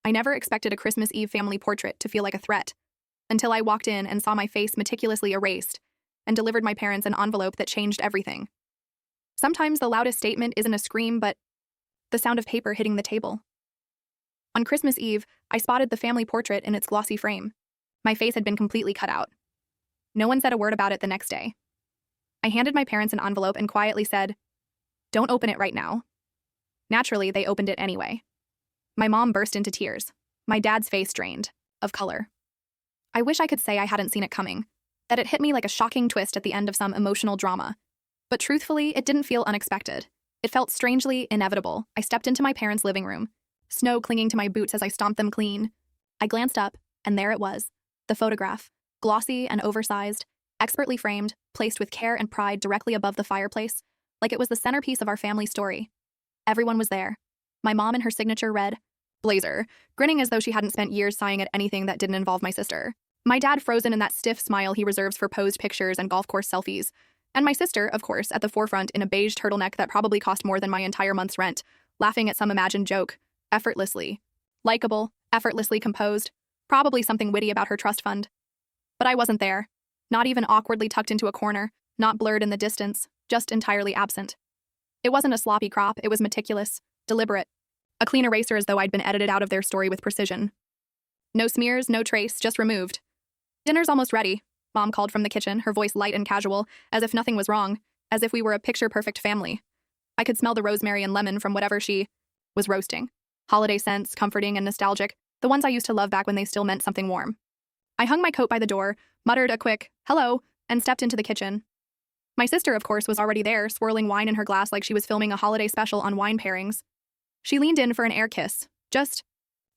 I never expected a Christmas Eve family portrait to feel like a threat, until I walked in and saw my face meticulously erased and delivered my parents an envelope that changed everything. Sometimes the loudest statement isn't a scream, but the sound of paper hitting the table. On Christmas Eve, I spotted the family portrait in its glossy frame. My face had been completely cut out. No one said a word about it the next day. I handed my parents an envelope and quietly said, "Don't open it right now." Naturally, they opened it anyway. My mom burst into tears. My dad's face drained of color. I wish I could say I hadn't seen it coming, that it hit me like a shocking twist at the end of some emotional drama. But truthfully, it didn't feel unexpected. It felt strangely inevitable. I stepped into my parents' living room, snow clinging to my boots as I stomped them clean. I glanced up, and there it was, the photograph, glossy and oversized, expertly framed, placed with care and pride directly above the fireplace, like it was the centerpiece of our family story. Everyone was there. My mom in her signature red blazer, grinning as though she hadn't spent years sighing at anything that didn't involve my sister. My dad frozen in that stiff smile he reserves for posed pictures and golf course selfies. And my sister, of course, at the forefront in a beige turtleneck that probably cost more than my entire month's rent, laughing at some imagined joke, effortlessly. Likeable, effortlessly composed, probably something witty about her trust fund. But I wasn't there. Not even awkwardly tucked into a corner, not blurred in the distance, just entirely absent. It wasn't a sloppy crop, it was meticulous, deliberate. A clean eraser as though I'd been edited out of their story with precision. No smears, no trace, just removed. "Dinner's almost ready," Mom called from the kitchen, her voice light and casual, as if nothing was wrong, as if we were a picture-perfect family. I could smell the rosemary and lemon from whatever she was roasting. Holiday scents, comforting and nostalgic, the ones I used to love back when they still meant something warm. I hung my coat by the door, muttered a quick, "Hello," and stepped into the kitchen. My sister, of course, was already there, swirling wine in her glass like she was filming a holiday special on wine pairings. She leaned in for an air kiss, just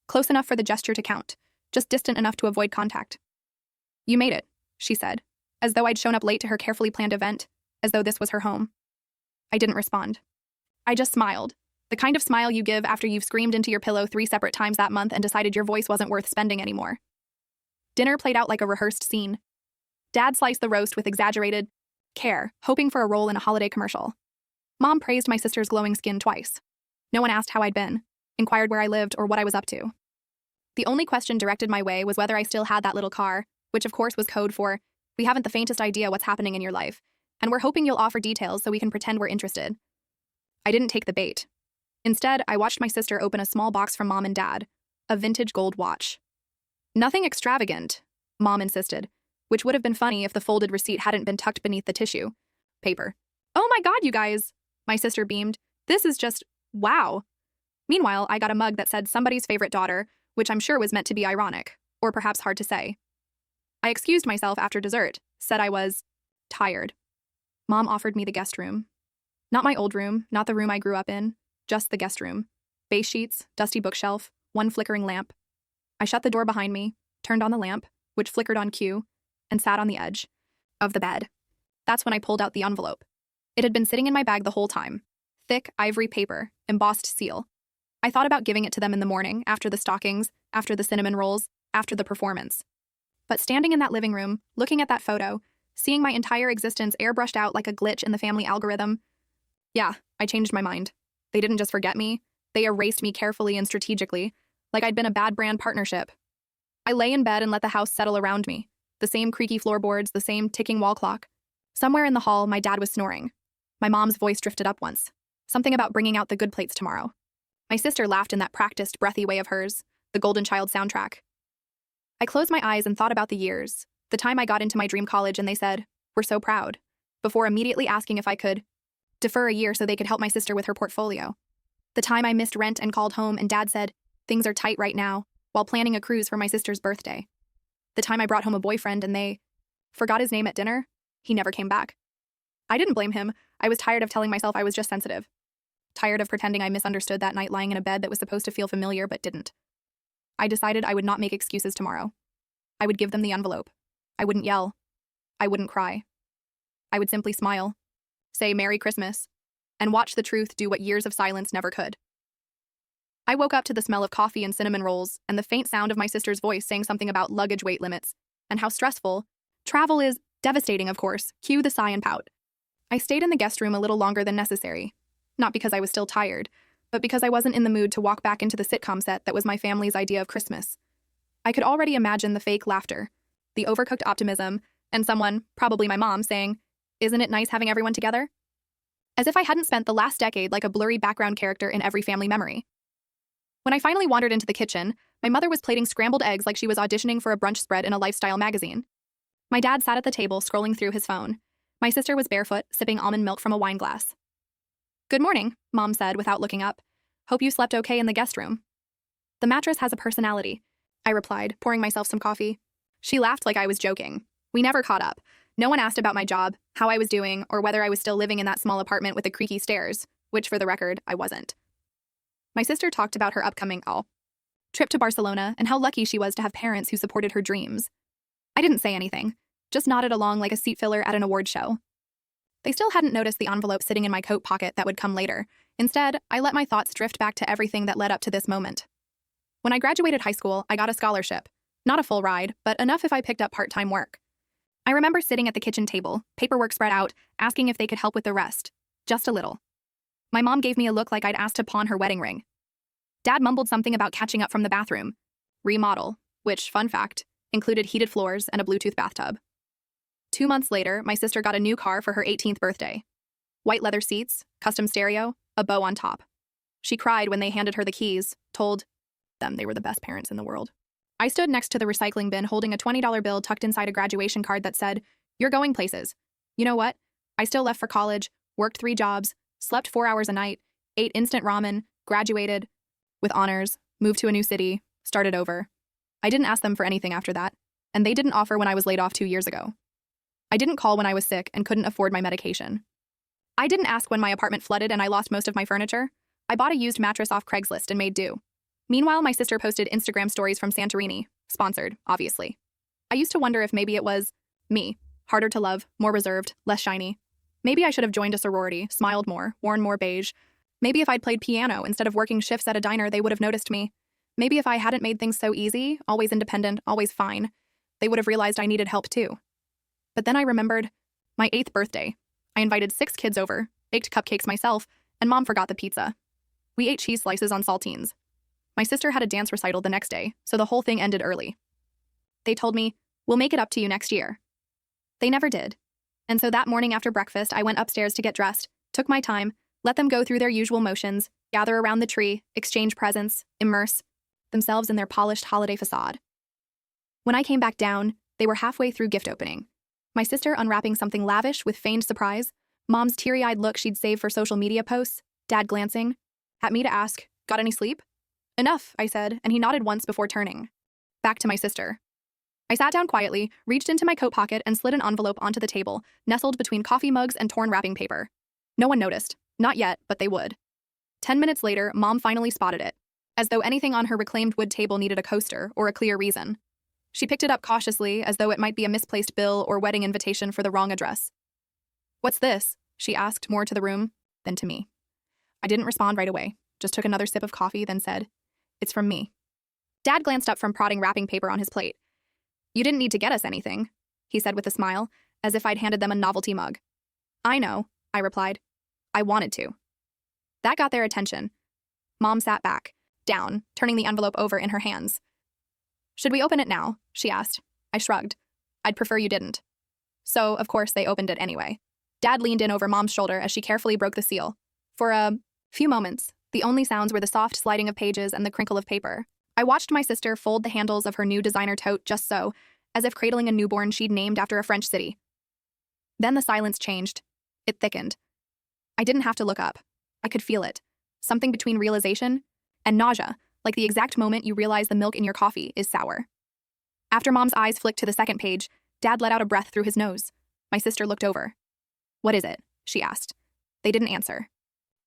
close enough for the gesture to count, just distant enough to avoid contact. "You made it," she said, as though I'd shown up late to her carefully planned event, as though this was her home. I didn't respond. I just smiled, the kind of smile you give after you've screamed into your pillow 3 separate times that month and decided your voice wasn't worth spending anymore. Dinner played out like a rehearsed scene. Dad sliced the roast with exaggerated care, hoping for a role in a holiday commercial. Mom praised my sister's glowing skin twice. No one asked how I'd been, inquired where I lived, or what I was up to. The only question directed my way was whether I still had that little car, which of course was code for, "We haven't the faintest idea what's happening in your life, and we're hoping you'll offer details so we can pretend we're interested." I didn't take the bait. Instead, I watched my sister open a small box from Mom and Dad, a vintage gold watch. "Nothing extravagant," Mom insisted, which would have been funny if the folded receipt hadn't been tucked beneath the tissue paper. "Oh my God, you guys," my sister beamed. "This is just, wow." Meanwhile, I got a mug that said somebody's favorite daughter, which I'm sure was meant to be ironic, or perhaps hard to say. I excused myself after dessert, said I was tired. Mom offered me the guest room. Not my old room, not the room I grew up in, just the guest room. Base sheets, dusty bookshelf, one flickering lamp. I shut the door behind me, turned on the lamp, which flickered on cue, and sat on the edge of the bed. That's when I pulled out the envelope. It had been sitting in my bag the whole time. Thick ivory paper, embossed seal. I thought about giving it to them in the morning, after the stockings, after the cinnamon rolls, after the performance. But standing in that living room, looking at that photo, seeing my entire existence airbrushed out like a glitch in the family algorithm, yeah, I changed my mind. They didn't just forget me, they erased me carefully and strategically, like I'd been a bad brand partnership. I lay in bed and let the house settle around me. The same creaky floorboards, the same ticking wall clock. Somewhere in the hall, my dad was snoring. My mom's voice drifted up once. Something about bringing out the good plates tomorrow. My sister laughed in that practiced, breathy way of hers, the Golden Child soundtrack. I closed my eyes and thought about the years, the time I got into my dream college and they said, "We're so proud," before immediately asking if I could defer a year so they could help my sister with her portfolio. The time I missed rent and called home and Dad said, "Things are tight right now," while planning a cruise for my sister's birthday. The time I brought home a boyfriend and they forgot his name at dinner. He never came back. I didn't blame him. I was tired of telling myself I was just sensitive. Tired of pretending I misunderstood that night lying in a bed that was supposed to feel familiar but didn't. I decided I would not make excuses tomorrow. I would give them the envelope. I wouldn't yell. I wouldn't cry. I would simply smile, say Merry Christmas, and watch the truth do what years of silence never could. I woke up to the smell of coffee and cinnamon rolls and the faint sound of my sister's voice saying something about luggage weight limits and how stressful travel is. Devastating, of course. Cue the sigh and pout. I stayed in the guest room a little longer than necessary, not because I was still tired, but because I wasn't in the mood to walk back into the sitcom set that was my family's idea of Christmas. I could already imagine the fake laughter, the overcooked optimism, and someone, probably my mom, saying, "Isn't it nice having everyone together?" As if I hadn't spent the last decade like a blurry background character in every family memory. When I finally wandered into the kitchen, my mother was plating scrambled eggs like she was auditioning for a brunch spread in a lifestyle magazine. My dad sat at the table scrolling through his phone. My sister was barefoot, sipping almond milk from a wine glass. "Good morning," Mom said without looking up. "Hope you slept okay in the guest room." "The mattress has a personality," I replied, pouring myself some coffee. She laughed like I was joking. We never caught up. No one asked about my job, how I was doing, or whether I was still living in that small apartment with the creaky stairs, which, for the record, I wasn't. My sister talked about her upcoming trip to Barcelona and how lucky she was to have parents who supported her dreams. I didn't say anything, just nodded along like a seat filler at an award show. They still hadn't noticed the envelope sitting in my coat pocket that would come later. Instead, I let my thoughts drift back to everything that led up to this moment. When I graduated high school, I got a scholarship. Not a full ride, but enough if I picked up part-time work. I remember sitting at the kitchen table, paperwork spread out, asking if they could help with the rest. Just a little. My mom gave me a look like I'd asked to pawn her wedding ring. Dad mumbled something about catching up from the bathroom. Remodel, which, fun fact, included heated floors and a Bluetooth bathtub. 2 months later, my sister got a new car for her 18th birthday. White leather seats, custom stereo, a bow on top. She cried when they handed her the keys, told them they were the best parents in the world. I stood next to the recycling bin holding a $20 bill tucked inside a graduation card that said, "You're going places." You know what? I still left for college, worked 3 jobs, slept 4 hours a night, ate instant ramen, graduated with honors, moved to a new city, started over. I didn't ask them for anything after that, and they didn't offer when I was laid off 2 years ago. I didn't call when I was sick and couldn't afford my medication. I didn't ask when my apartment flooded and I lost most of my furniture. I bought a used mattress off Craigslist and made do. Meanwhile, my sister posted Instagram stories from Santorini, sponsored, obviously. I used to wonder if maybe it was me, harder to love, more reserved, less shiny. Maybe I should have joined a sorority, smiled more, worn more beige. Maybe if I'd played piano instead of working shifts at a diner, they would have noticed me. Maybe if I hadn't made things so easy, always independent, always fine, they would have realized I needed help too. But then I remembered my 8th birthday. I invited 6 kids over, baked cupcakes myself, and Mom forgot the pizza. We ate cheese slices on saltines. My sister had a dance recital the next day, so the whole thing ended early. They told me, "We'll make it up to you next year." They never did. And so that morning after breakfast, I went upstairs to get dressed, took my time, let them go through their usual motions, gather around the tree, exchange presents, immerse themselves in their polished holiday facade. When I came back down, they were halfway through gift opening. My sister unwrapping something lavish with feigned surprise, Mom's teary-eyed look she'd saved for social media posts, Dad glancing at me to ask, "Got any sleep?" "Enough," I said, and he nodded once before turning. Back to my sister. I sat down quietly, reached into my coat pocket, and slid an envelope onto the table, nestled between coffee mugs and torn wrapping paper. No one noticed. Not yet, but they would. 10 minutes later, Mom finally spotted it, as though anything on her reclaimed wood table needed a coaster or a clear reason. She picked it up cautiously, as though it might be a misplaced bill or wedding invitation for the wrong address. "What's this?" she asked, more to the room than to me. I didn't respond right away, just took another sip of coffee, then said, "It's from me." Dad glanced up from prodding wrapping paper on his plate. "You didn't need to get us anything," he said with a smile, as if I'd handed them a novelty mug. "I know," I replied. "I wanted to." That got their attention. Mom sat back, down, turning the envelope over in her hands. "Should we open it now?" she asked. I shrugged. "I'd prefer you didn't." So, of course, they opened it anyway. Dad leaned in over Mom's shoulder as she carefully broke the seal. For a few moments, the only sounds were the soft sliding of pages and the crinkle of paper. I watched my sister fold the handles of her new designer tote just so, as if cradling a newborn she'd named after a French city. Then the silence changed. It thickened. I didn't have to look up. I could feel it. Something between realization and nausea, like the exact moment you realize the milk in your coffee is sour. After Mom's eyes flicked to the second page, Dad let out a breath through his nose. My sister looked over. "What is it?" she asked. They didn't answer.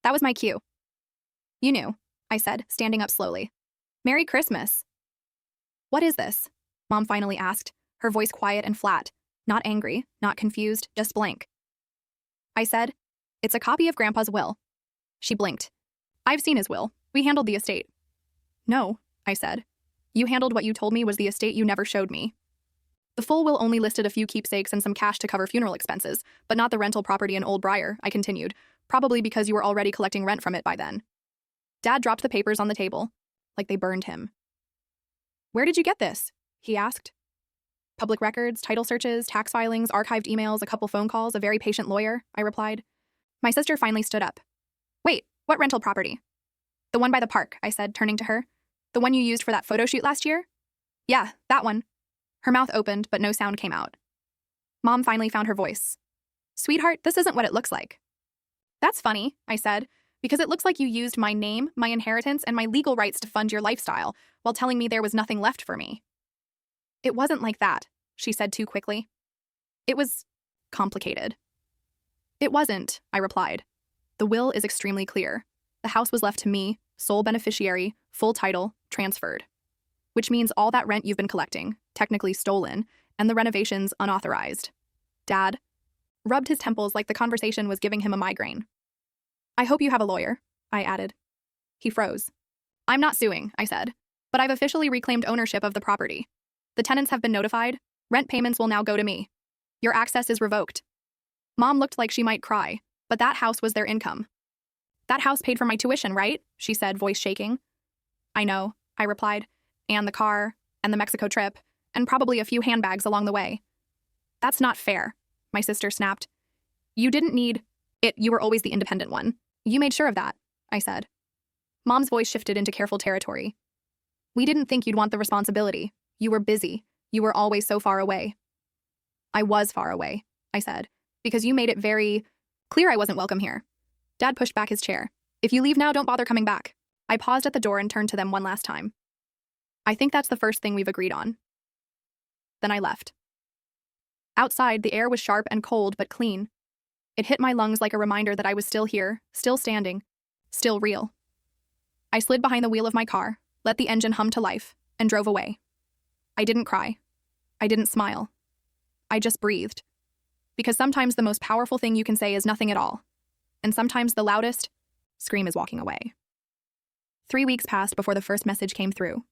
That was my cue. "You knew," I said, standing up slowly. "Merry Christmas." "What is this?" Mom finally asked, her voice quiet and flat. Not angry, not confused, just blank. I said, "It's a copy of Grandpa's will." She blinked. "I've seen his will. We handled the estate." "No," I said. "You handled what you told me was the estate you never showed me." "The full will only listed a few keepsakes and some cash to cover funeral expenses, but not the rental property in Old Briar," I continued, "probably because you were already collecting rent from it by then." Dad dropped the papers on the table, like they burned him. "Where did you get this?" he asked. "Public records, title searches, tax filings, archived emails, a couple phone calls, a very patient lawyer," I replied. My sister finally stood up. "Wait, what rental property?" "The one by the park," I said, turning to her. "The one you used for that photo shoot last year?" "Yeah, that one." Her mouth opened, but no sound came out. Mom finally found her voice. "Sweetheart, this isn't what it looks like." "That's funny," I said, "because it looks like you used my name, my inheritance, and my legal rights to fund your lifestyle, while telling me there was nothing left for me." "It wasn't like that," she said too quickly. "It was complicated." "It wasn't," I replied. "The will is extremely clear. The house was left to me, sole beneficiary, full title, transferred. Which means all that rent you've been collecting, technically stolen, and the renovations unauthorized." Dad rubbed his temples like the conversation was giving him a migraine. "I hope you have a lawyer," I added. He froze. "I'm not suing," I said, "but I've officially reclaimed ownership of the property. The tenants have been notified. Rent payments will now go to me. Your access is revoked." Mom looked like she might cry, but that house was their income. "That house paid for my tuition, right?" she said, voice shaking. "I know," I replied, "and the car, and the Mexico trip, and probably a few handbags along the way." "That's not fair," my sister snapped. "You didn't need it. You were always the independent one. You made sure of that," I said. Mom's voice shifted into careful territory. "We didn't think you'd want the responsibility. You were busy. You were always so far away." "I was far away," I said, "because you made it very clear I wasn't welcome here." Dad pushed back his chair. "If you leave now, don't bother coming back." I paused at the door and turned to them one last time. "I think that's the first thing we've agreed on." Then I left. Outside, the air was sharp and cold but clean. It hit my lungs like a reminder that I was still here, still standing, still real. I slid behind the wheel of my car, let the engine hum to life, and drove away. I didn't cry. I didn't smile. I just breathed. Because sometimes the most powerful thing you can say is nothing at all. And sometimes the loudest scream is walking away. 3 weeks passed before the first message came through.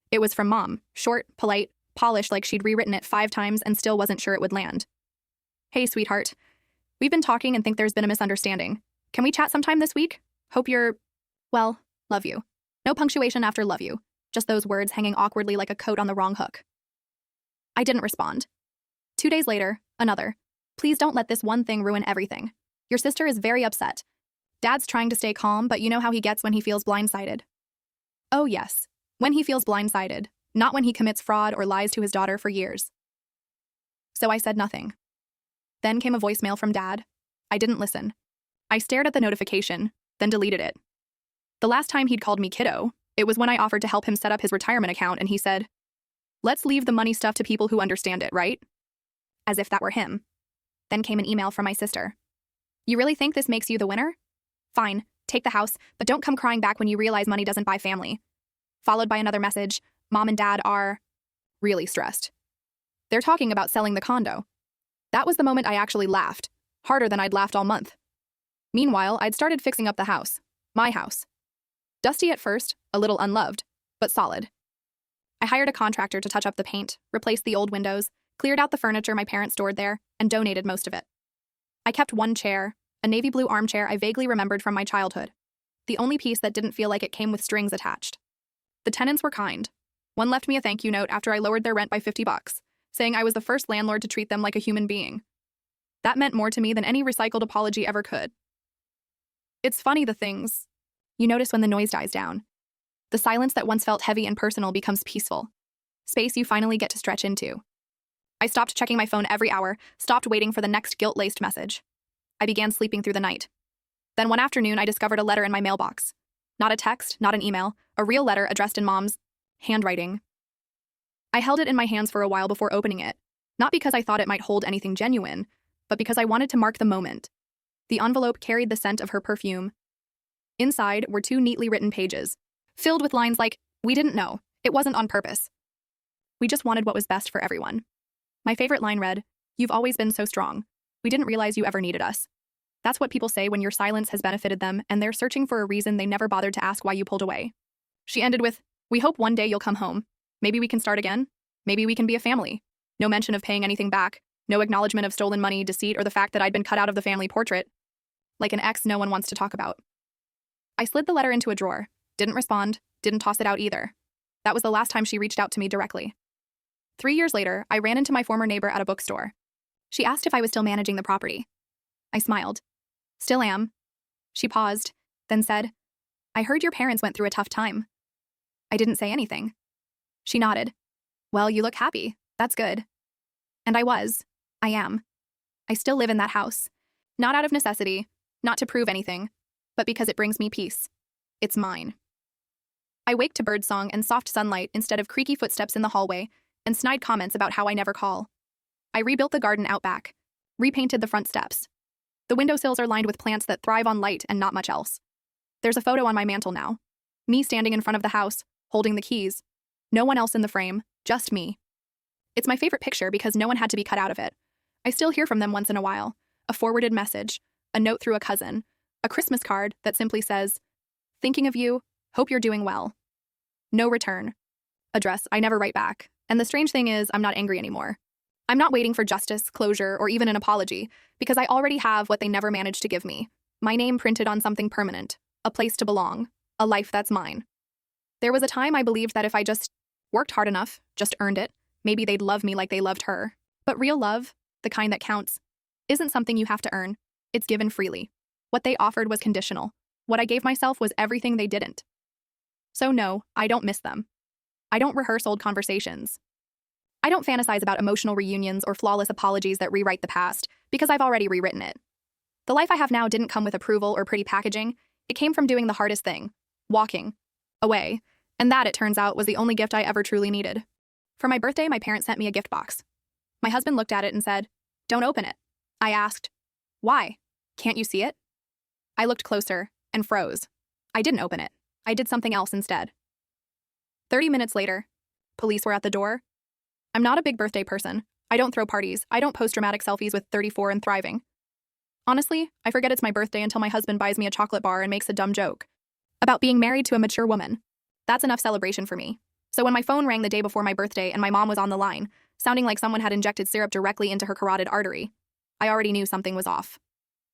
It was from Mom, short, polite, polished like she'd rewritten it 5 times and still wasn't sure it would land. "Hey, sweetheart. We've been talking and think there's been a misunderstanding. Can we chat sometime this week? Hope you're, well, love you." No punctuation after love you, just those words hanging awkwardly like a coat on the wrong hook. I didn't respond. 2 days later, another. "Please don't let this one thing ruin everything. Your sister is very upset. Dad's trying to stay calm, but you know how he gets when he feels blindsided." Oh yes, when he feels blindsided, not when he commits fraud or lies to his daughter for years. So I said nothing. Then came a voicemail from Dad. I didn't listen. I stared at the notification, then deleted it. The last time he'd called me kiddo, it was when I offered to help him set up his retirement account and he said, "Let's leave the money stuff to people who understand it, right?" As if that were him. Then came an email from my sister. "You really think this makes you the winner? Fine, take the house, but don't come crying back when you realize money doesn't buy family." Followed by another message, "Mom and Dad are really stressed. They're talking about selling the condo." That was the moment I actually laughed, harder than I'd laughed all month. Meanwhile, I'd started fixing up the house, my house. Dusty at first, a little unloved, but solid. I hired a contractor to touch up the paint, replaced the old windows, cleared out the furniture my parents stored there, and donated most of it. I kept one chair, a navy blue armchair I vaguely remembered from my childhood, the only piece that didn't feel like it came with strings attached. The tenants were kind. One left me a thank you note after I lowered their rent by $50, saying I was the first landlord to treat them like a human being. That meant more to me than any recycled apology ever could. It's funny the things you notice when the noise dies down. The silence that once felt heavy and personal becomes peaceful. Space you finally get to stretch into. I stopped checking my phone every hour, stopped waiting for the next guilt-laced message. I began sleeping through the night. Then one afternoon, I discovered a letter in my mailbox. Not a text, not an email, a real letter addressed in Mom's handwriting. I held it in my hands for a while before opening it, not because I thought it might hold anything genuine, but because I wanted to mark the moment. The envelope carried the scent of her perfume. Inside were 2 neatly written pages, filled with lines like, "We didn't know. It wasn't on purpose. We just wanted what was best for everyone." My favorite line read, "You've always been so strong. We didn't realize you ever needed us." That's what people say when your silence has benefited them and they're searching for a reason they never bothered to ask why you pulled away. She ended with, "We hope one day you'll come home. Maybe we can start again. Maybe we can be a family." No mention of paying anything back, no acknowledgement of stolen money, deceit, or the fact that I'd been cut out of the family portrait. Like an ex no one wants to talk about. I slid the letter into a drawer, Didn't respond, didn't toss it out either. That was the last time she reached out to me directly. 3 years later, I ran into my former neighbor at a bookstore. She asked if I was still managing the property. I smiled. Still am. She paused, then said, I heard your parents went through a tough time. I didn't say anything. She nodded. Well, you look happy. That's good. And I was. I am. I still live in that house. Not out of necessity, not to prove anything, but because it brings me peace. It's mine. I wake to birdsong and soft sunlight instead of creaky footsteps in the hallway and snide comments about how I never call. I rebuilt the garden out back, repainted the front steps. The windowsills are lined with plants that thrive on light and not much else. There's a photo on my mantle now. Me standing in front of the house, holding the keys. No one else in the frame, just me. It's my favorite picture because no one had to be cut out of it. I still hear from them once in a while. A forwarded message, a note through a cousin, a Christmas card that simply says, thinking of you, hope you're doing well. No return. Address, I never write back. And the strange thing is, I'm not angry anymore. I'm not waiting for justice, closure, or even an apology, because I already have what they never managed to give me. My name printed on something permanent, a place to belong, a life that's mine. There was a time I believed that if I just worked hard enough, just earned it, maybe they'd love me like they loved her. But real love, the kind that counts, isn't something you have to earn. It's given freely. What they offered was conditional. What I gave myself was everything they didn't. So no, I don't miss them. I don't rehearse old conversations. I don't fantasize about emotional reunions or flawless apologies that rewrite the past, because I've already rewritten it. The life I have now didn't come with approval or pretty packaging. It came from doing the hardest thing, walking away, and that, it turns out, was the only gift I ever truly needed. For my birthday, my parents sent me a gift box. My husband looked at it and said, "Don't open it." I asked, "Why? Can't you see it?" I looked closer and froze. I didn't open it. I did something else instead. 30 minutes later, police were at the door. I'm not a big birthday person. I don't throw parties. I don't post dramatic selfies with 34 and thriving. Honestly, I forget it's my birthday until my husband buys me a chocolate bar and makes a dumb joke about being married to a mature woman. That's enough celebration for me. So when my phone rang the day before my birthday and my mom was on the line, sounding like someone had injected syrup directly into her carotid artery, I already knew something was off.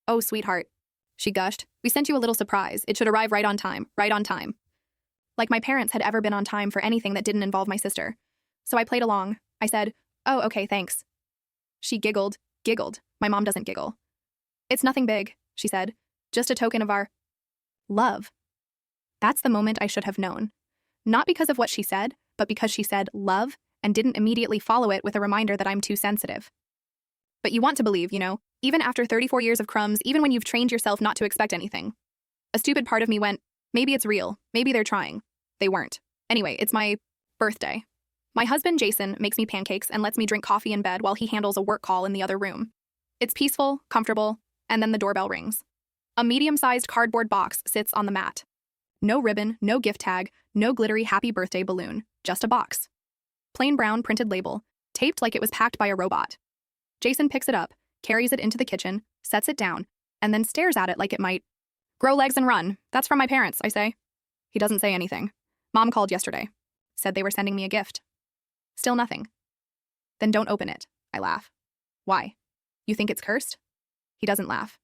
"Oh, sweetheart," she gushed. "We sent you a little surprise. It should arrive right on time, right on time." Like my parents had ever been on time for anything that didn't involve my sister. So I played along. I said, "Oh, okay, thanks." She giggled. My mom doesn't giggle. "It's nothing big," she said. "Just a token of our love." That's the moment I should have known. Not because of what she said, but because she said love and didn't immediately follow it with a reminder that I'm too sensitive. But you want to believe, even after 34 years of crumbs, even when you've trained yourself not to expect anything. A stupid part of me went, maybe it's real, maybe they're trying. They weren't. Anyway, it's my birthday. My husband, Jason, makes me pancakes and lets me drink coffee in bed while he handles a work call in the other room. It's peaceful, comfortable, and then the doorbell rings. A medium-sized cardboard box sits on the mat. No ribbon, no gift tag, no glittery happy birthday balloon, just a box. Plain brown printed label, taped like it was packed by a robot. Jason picks it up, carries it into the kitchen, sets it down, and then stares at it like it might grow legs and run. "That's from my parents," I say. He doesn't say anything. "Mom called yesterday. Said they were sending me a gift." Still nothing. "Then don't open it," I laugh. "Why? You think it's cursed?" He doesn't laugh.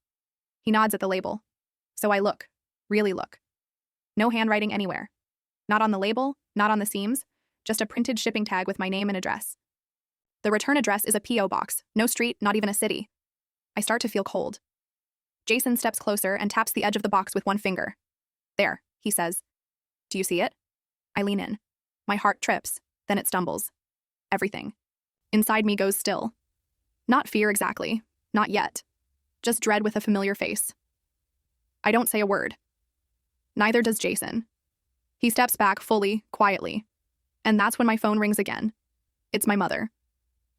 He nods at the label. So I look, really look. No handwriting anywhere. Not on the label, not on the seams, just a printed shipping tag with my name and address. The return address is a P.O. box, no street, not even a city. I start to feel cold. Jason steps closer and taps the edge of the box with one finger. "There," he says. "Do you see it?" I lean in. My heart trips, then it stumbles. Everything inside me goes still. Not fear exactly, not yet. Just dread with a familiar face. I don't say a word. Neither does Jason. He steps back fully, quietly. And that's when my phone rings again. It's my mother.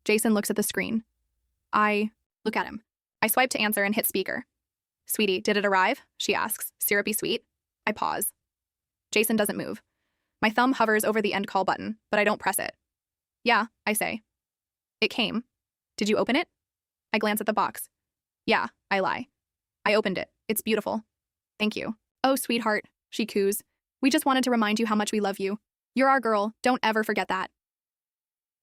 Jason looks at the screen. I look at him. I swipe to answer and hit speaker. "Sweetie, did it arrive?" she asks, syrupy sweet. I pause. Jason doesn't move. My thumb hovers over the end call button, but I don't press it. "Yeah," I say. "It came. Did you open it?" I glance at the box. "Yeah," I lie. "I opened it. It's beautiful. Thank you." "Oh, sweetheart," she coos. "We just wanted to remind you how much we love you. You're our girl. Don't ever forget that."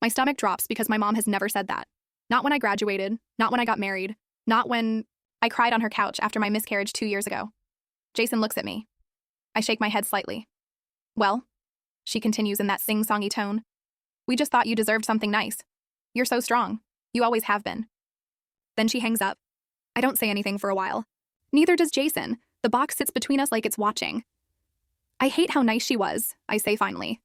My stomach drops because my mom has never said that. Not when I graduated, not when I got married, not when I cried on her couch after my miscarriage 2 years ago. Jason looks at me. I shake my head slightly. Well, she continues in that sing-songy tone, we just thought you deserved something nice. You're so strong. You always have been. Then she hangs up. I don't say anything for a while. Neither does Jason. The box sits between us like it's watching. I hate how nice she was, I say finally.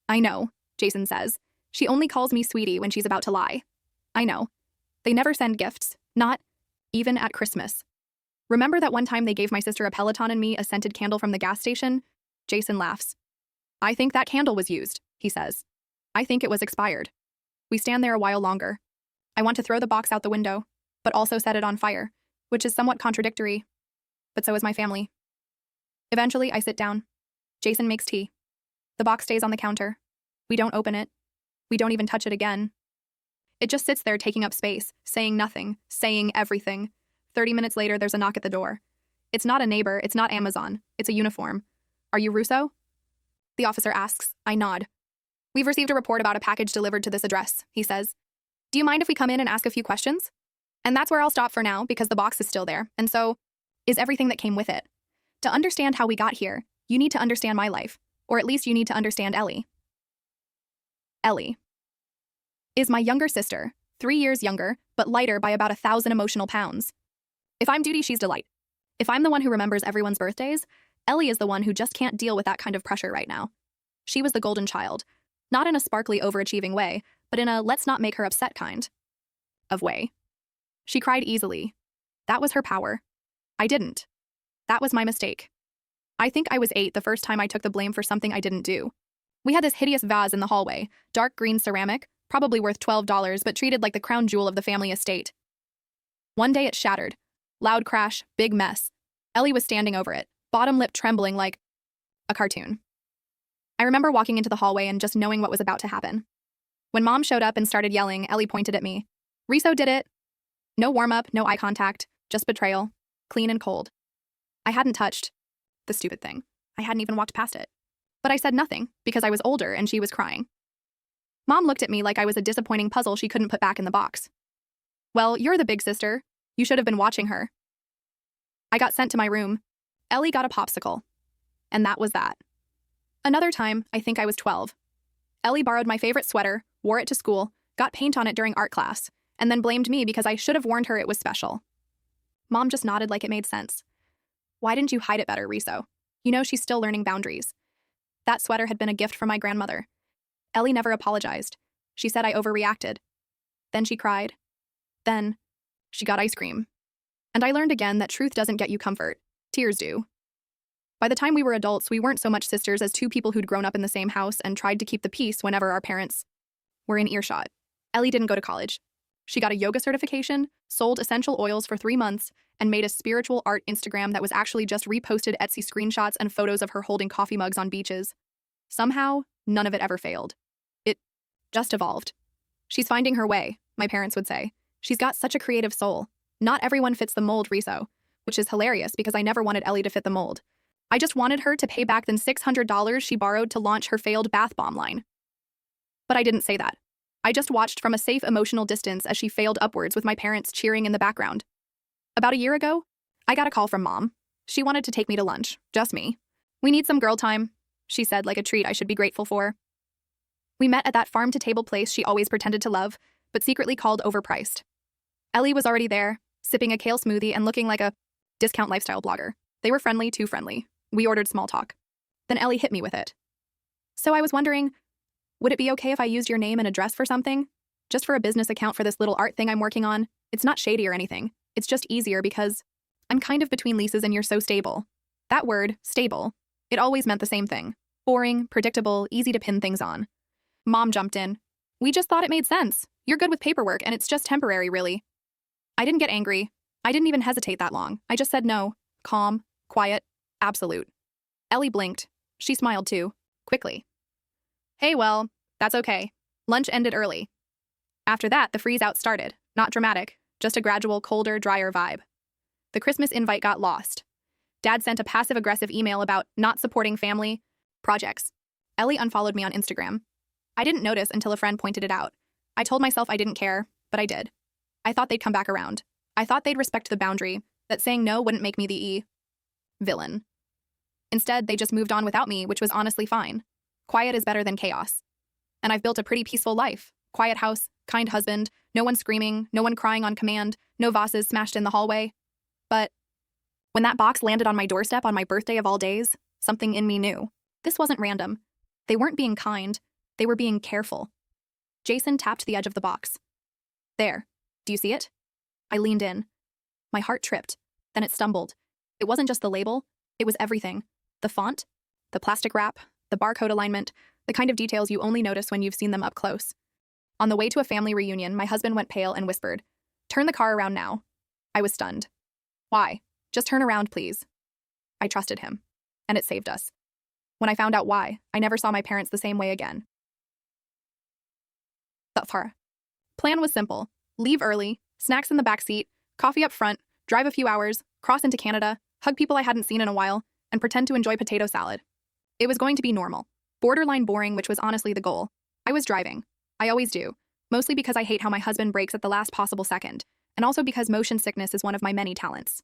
I know, Jason says. She only calls me sweetie when she's about to lie. I know. They never send gifts, not even at Christmas. Remember that one time they gave my sister a Peloton and me a scented candle from the gas station? Jason laughs. I think that candle was used, he says. I think it was expired. We stand there a while longer. I want to throw the box out the window, but also set it on fire, which is somewhat contradictory. But so is my family. Eventually, I sit down. Jason makes tea. The box stays on the counter. We don't open it. We don't even touch it again. It just sits there taking up space, saying nothing, saying everything. 30 minutes later, there's a knock at the door. It's not a neighbor, it's not Amazon, it's a uniform. Are you Russo? The officer asks. I nod. We've received a report about a package delivered to this address, he says. Do you mind if we come in and ask a few questions? And that's where I'll stop for now because the box is still there, and so is everything that came with it. To understand how we got here, you need to understand my life, or at least you need to understand Ellie. Ellie is my younger sister, 3 years younger, but lighter by about 1,000 emotional pounds. If I'm duty, she's delight. If I'm the one who remembers everyone's birthdays, Ellie is the one who just can't deal with that kind of pressure right now. She was the golden child, not in a sparkly, overachieving way, but in a let's not make her upset kind of way. She cried easily. That was her power. I didn't. That was my mistake. I think I was 8 the first time I took the blame for something I didn't do. We had this hideous vase in the hallway, dark green ceramic, probably worth $12, but treated like the crown jewel of the family estate. One day it shattered. Loud crash, big mess. Ellie was standing over it, bottom lip trembling like a cartoon. I remember walking into the hallway and just knowing what was about to happen. When Mom showed up and started yelling, Ellie pointed at me. Riso did it. No warm-up, no eye contact, just betrayal, clean and cold. I hadn't touched the stupid thing. I hadn't even walked past it. But I said nothing because I was older and she was crying. Mom looked at me like I was a disappointing puzzle she couldn't put back in the box. Well, you're the big sister. You should have been watching her. I got sent to my room. Ellie got a popsicle. And that was that. Another time, I think I was 12. Ellie borrowed my favorite sweater, wore it to school, got paint on it during art class, and then blamed me because I should have warned her it was special. Mom just nodded like it made sense. Why didn't you hide it better, Riso? You know she's still learning boundaries. That sweater had been a gift from my grandmother. Ellie never apologized. She said I overreacted. Then she cried. Then she got ice cream. And I learned again that truth doesn't get you comfort. Tears do. By the time we were adults, we weren't so much sisters as two people who'd grown up in the same house and tried to keep the peace whenever our parents were in earshot. Ellie didn't go to college. She got a yoga certification, sold essential oils for 3 months, and made a spiritual art Instagram that was actually just reposted Etsy screenshots and photos of her holding coffee mugs on beaches. Somehow, none of it ever failed. It just evolved. She's finding her way, my parents would say. She's got such a creative soul. Not everyone fits the mold, Riso, which is hilarious because I never wanted Ellie to fit the mold. I just wanted her to pay back the $600 she borrowed to launch her failed bath bomb line. But I didn't say that. I just watched from a safe emotional distance as she failed upwards with my parents cheering in the background. About a year ago, I got a call from Mom. She wanted to take me to lunch, just me. We need some girl time, she said, like a treat I should be grateful for. We met at that farm-to-table place she always pretended to love, but secretly called overpriced. Ellie was already there, sipping a kale smoothie and looking like a discount lifestyle blogger. They were friendly, too friendly. We ordered small talk. Then Ellie hit me with it. So I was wondering, would it be okay if I used your name and address for something? Just for a business account for this little art thing I'm working on? It's not shady or anything. It's just easier because I'm kind of between leases and you're so stable. That word, stable, it always meant the same thing. Boring, predictable, easy to pin things on. Mom jumped in. We just thought it made sense. You're good with paperwork and it's just temporary, really. I didn't get angry. I didn't even hesitate that long. I just said no. Calm, quiet, absolute. Ellie blinked. She smiled too, quickly. Hey, well, that's okay. Lunch ended early. After that, the freeze-out started. Not dramatic, just a gradual, colder, drier vibe. The Christmas invite got lost. Dad sent a passive-aggressive email about not supporting family projects. Ellie unfollowed me on Instagram. I didn't notice until a friend pointed it out. I told myself I didn't care, but I did. I thought they'd come back around. I thought they'd respect the boundary, that saying no wouldn't make me the villain. Instead, they just moved on without me, which was honestly fine. Quiet is better than chaos. And I've built a pretty peaceful life. Quiet house, kind husband, no one screaming, no one crying on command, no vases smashed in the hallway. But when that box landed on my doorstep on my birthday of all days, something in me knew. This wasn't random. They weren't being kind. They were being careful. Jason tapped the edge of the box. There. Do you see it? I leaned in. My heart tripped. Then it stumbled. It wasn't just the label. It was everything. The font, the plastic wrap, the barcode alignment, the kind of details you only notice when you've seen them up close. On the way to a family reunion, my husband went pale and whispered, "Turn the car around now." I was stunned. Why? Just turn around, please. I trusted him. And it saved us. When I found out why, I never saw my parents the same way again. But far. Plan was simple. Leave early, snacks in the back seat, coffee up front, drive a few hours, cross into Canada, hug people I hadn't seen in a while, and pretend to enjoy potato salad. It was going to be normal. Borderline boring, which was honestly the goal. I was driving. I always do. Mostly because I hate how my husband brakes at the last possible second, and also because motion sickness is one of my many talents.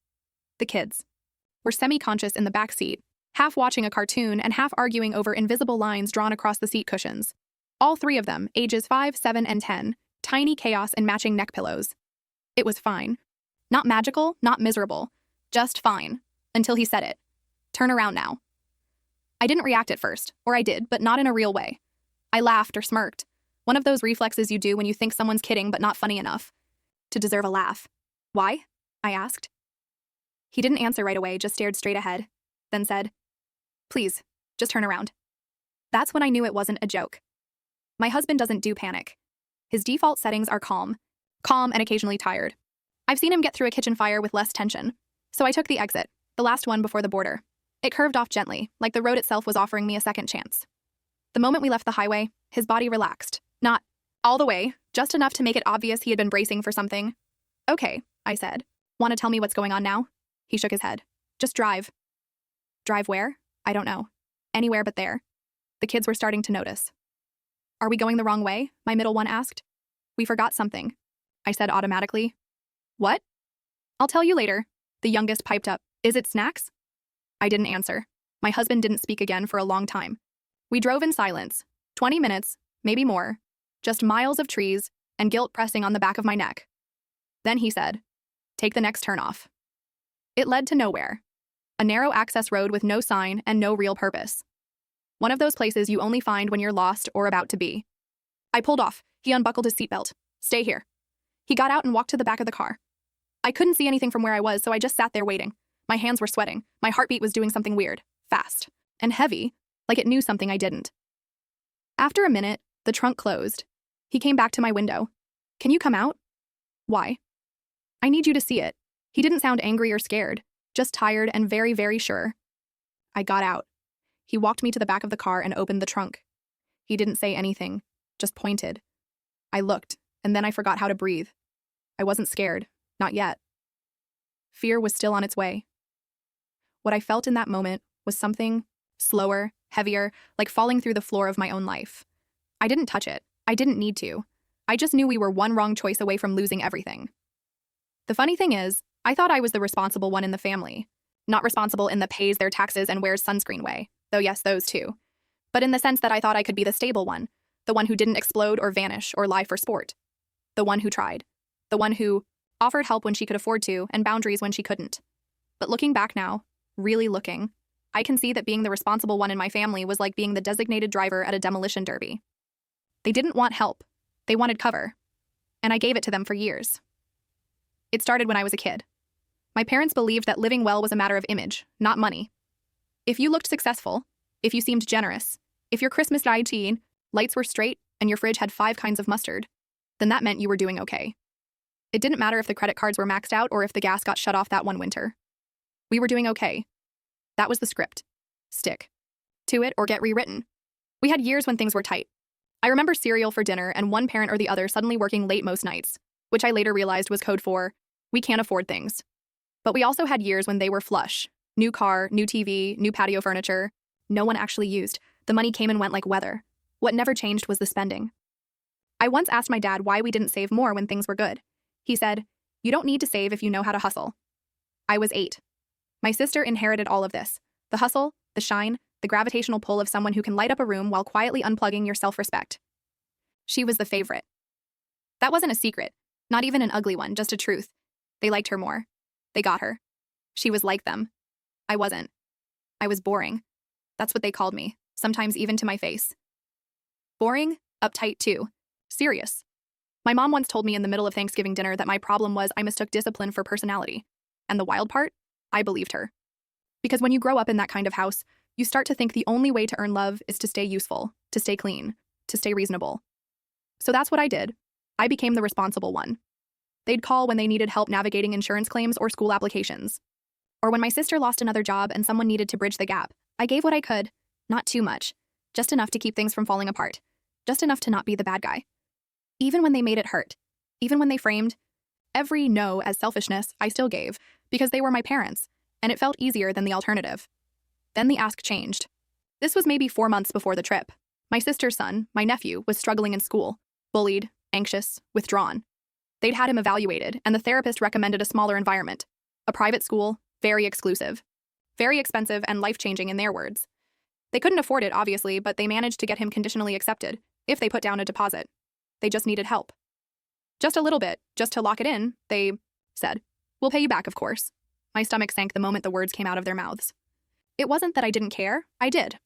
The kids were semi-conscious in the back seat, half watching a cartoon and half arguing over invisible lines drawn across the seat cushions. All three of them, ages 5, 7, and 10, tiny chaos and matching neck pillows. It was fine. Not magical, not miserable. Just fine. Until he said it. Turn around now. I didn't react at first, or I did, but not in a real way. I laughed or smirked. One of those reflexes you do when you think someone's kidding but not funny enough to deserve a laugh. Why? I asked. He didn't answer right away, just stared straight ahead, then said, "Please, just turn around." That's when I knew it wasn't a joke. My husband doesn't do panic. His default settings are calm and occasionally tired. I've seen him get through a kitchen fire with less tension. So I took the exit, the last one before the border. It curved off gently, like the road itself was offering me a second chance. The moment we left the highway, his body relaxed. Not all the way, just enough to make it obvious he had been bracing for something. "Okay," I said. "Want to tell me what's going on now?" He shook his head. "Just drive." Drive where? I don't know. Anywhere but there. The kids were starting to notice. "Are we going the wrong way?" my middle one asked. "We forgot something," I said automatically. "What?" "I'll tell you later," the youngest piped up. "Is it snacks?" I didn't answer. My husband didn't speak again for a long time. We drove in silence. 20 minutes, maybe more. Just miles of trees and guilt pressing on the back of my neck. Then he said, "Take the next turn off." It led to nowhere. A narrow access road with no sign and no real purpose. One of those places you only find when you're lost or about to be. I pulled off. He unbuckled his seatbelt. "Stay here." He got out and walked to the back of the car. I couldn't see anything from where I was, so I just sat there waiting. My hands were sweating. My heartbeat was doing something weird, fast, and heavy, like it knew something I didn't. After a minute, the trunk closed. He came back to my window. "Can you come out?" "Why?" "I need you to see it." He didn't sound angry or scared, just tired and very, very sure. I got out. He walked me to the back of the car and opened the trunk. He didn't say anything, just pointed. I looked, and then I forgot how to breathe. I wasn't scared, not yet. Fear was still on its way. What I felt in that moment was something slower, heavier, like falling through the floor of my own life. I didn't touch it. I didn't need to. I just knew we were one wrong choice away from losing everything. The funny thing is, I thought I was the responsible one in the family. Not responsible in the pays their taxes and wears sunscreen way, though yes, those too. But in the sense that I thought I could be the stable one, the one who didn't explode or vanish or lie for sport. The one who tried. The one who offered help when she could afford to and boundaries when she couldn't. But looking back now, really looking, I can see that being the responsible one in my family was like being the designated driver at a demolition derby. They didn't want help. They wanted cover. And I gave it to them for years. It started when I was a kid. My parents believed that living well was a matter of image, not money. If you looked successful, if you seemed generous, if your Christmas lights were straight and your fridge had 5 kinds of mustard, then that meant you were doing okay. It didn't matter if the credit cards were maxed out or if the gas got shut off that one winter. We were doing okay. That was the script. Stick to it or get rewritten. We had years when things were tight. I remember cereal for dinner and one parent or the other suddenly working late most nights, which I later realized was code for, we can't afford things. But we also had years when they were flush. New car, new TV, new patio furniture. No one actually used. The money came and went like weather. What never changed was the spending. I once asked my dad why we didn't save more when things were good. He said, "You don't need to save if you know how to hustle." I was 8. My sister inherited all of this. The hustle, The shine, the gravitational pull of someone who can light up a room while quietly unplugging your self-respect. She was the favorite. That wasn't a secret, not even an ugly one, just a truth. They liked her more. They got her. She was like them. I wasn't. I was boring. That's what they called me, sometimes even to my face. Boring, uptight too. Serious. My mom once told me in the middle of Thanksgiving dinner that my problem was I mistook discipline for personality. And the wild part? I believed her. Because when you grow up in that kind of house, you start to think the only way to earn love is to stay useful, to stay clean, to stay reasonable. So that's what I did. I became the responsible one. They'd call when they needed help navigating insurance claims or school applications. Or when my sister lost another job and someone needed to bridge the gap, I gave what I could, not too much, just enough to keep things from falling apart, just enough to not be the bad guy. Even when they made it hurt, even when they framed every no as selfishness, I still gave, because they were my parents, and it felt easier than the alternative. Then the ask changed. This was maybe 4 months before the trip. My sister's son, my nephew, was struggling in school, bullied, anxious, withdrawn. They'd had him evaluated, and the therapist recommended a smaller environment, a private school, very exclusive, very expensive and life-changing in their words. They couldn't afford it, obviously, but they managed to get him conditionally accepted, if they put down a deposit. They just needed help. Just a little bit, just to lock it in, they said. We'll pay you back, of course. My stomach sank the moment the words came out of their mouths. It wasn't that I didn't care, I did.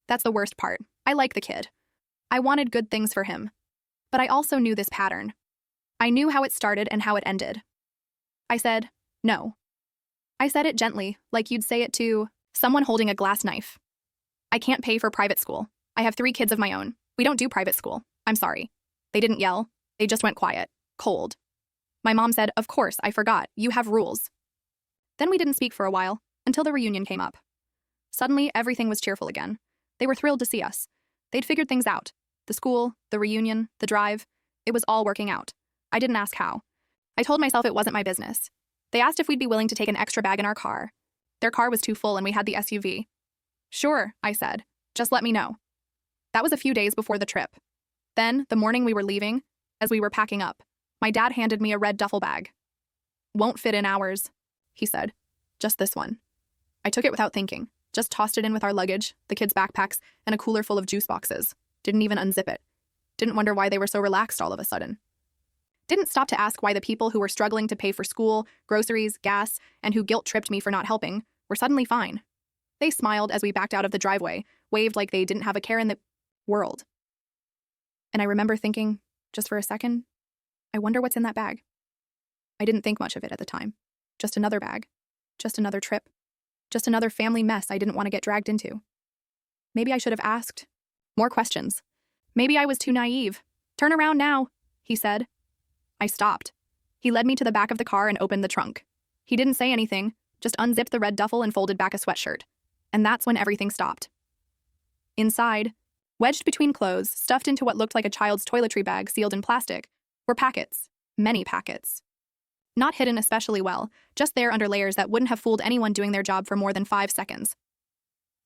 That's the worst part. I like the kid. I wanted good things for him. But I also knew this pattern. I knew how it started and how it ended. I said, no. I said it gently, like you'd say it to someone holding a glass knife. I can't pay for private school. I have 3 kids of my own. We don't do private school. I'm sorry. They didn't yell. They just went quiet, cold. My mom said, of course, I forgot. You have rules. Then we didn't speak for a while, until the reunion came up. Suddenly, everything was cheerful again. They were thrilled to see us. They'd figured things out. The school, the reunion, the drive. It was all working out. I didn't ask how. I told myself it wasn't my business. They asked if we'd be willing to take an extra bag in our car. Their car was too full and we had the SUV. Sure, I said. Just let me know. That was a few days before the trip. Then, the morning we were leaving, as we were packing up, my dad handed me a red duffel bag. Won't fit in ours, he said. Just this one. I took it without thinking, just tossed it in with our luggage, the kids' backpacks, and a cooler full of juice boxes. Didn't even unzip it. Didn't wonder why they were so relaxed all of a sudden. Didn't stop to ask why the people who were struggling to pay for school, groceries, gas, and who guilt-tripped me for not helping were suddenly fine. They smiled as we backed out of the driveway, waved like they didn't have a care in the world. And I remember thinking, just for a second, I wonder what's in that bag. I didn't think much of it at the time. Just another bag. Just another trip. Just another family mess I didn't want to get dragged into. Maybe I should have asked more questions. Maybe I was too naive. Turn around now, he said. I stopped. He led me to the back of the car and opened the trunk. He didn't say anything, just unzipped the red duffel and folded back a sweatshirt. And that's when everything stopped. Inside, wedged between clothes, stuffed into what looked like a child's toiletry bag sealed in plastic, were packets. Many packets. Not hidden especially well, just there under layers that wouldn't have fooled anyone doing their job for more than 5 seconds.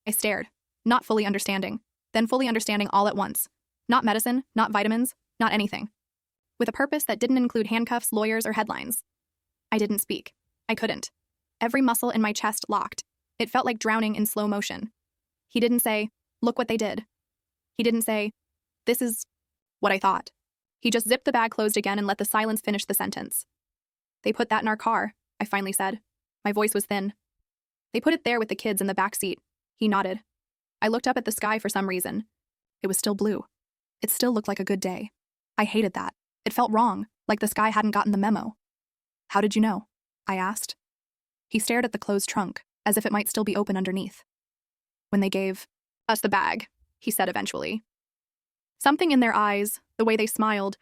I stared, not fully understanding, then fully understanding all at once. Not medicine, not vitamins, not anything. With a purpose that didn't include handcuffs, lawyers, or headlines. I didn't speak. I couldn't. Every muscle in my chest locked. It felt like drowning in slow motion. He didn't say, look what they did. He didn't say, this is what I thought. He just zipped the bag closed again and let the silence finish the sentence. They put that in our car, I finally said. My voice was thin. They put it there with the kids in the back seat. He nodded. I looked up at the sky for some reason. It was still blue. It still looked like a good day. I hated that. It felt wrong, like the sky hadn't gotten the memo. How did you know? I asked. He stared at the closed trunk, as if it might still be open underneath. When they gave us the bag, he said eventually. Something in their eyes, the way they smiled,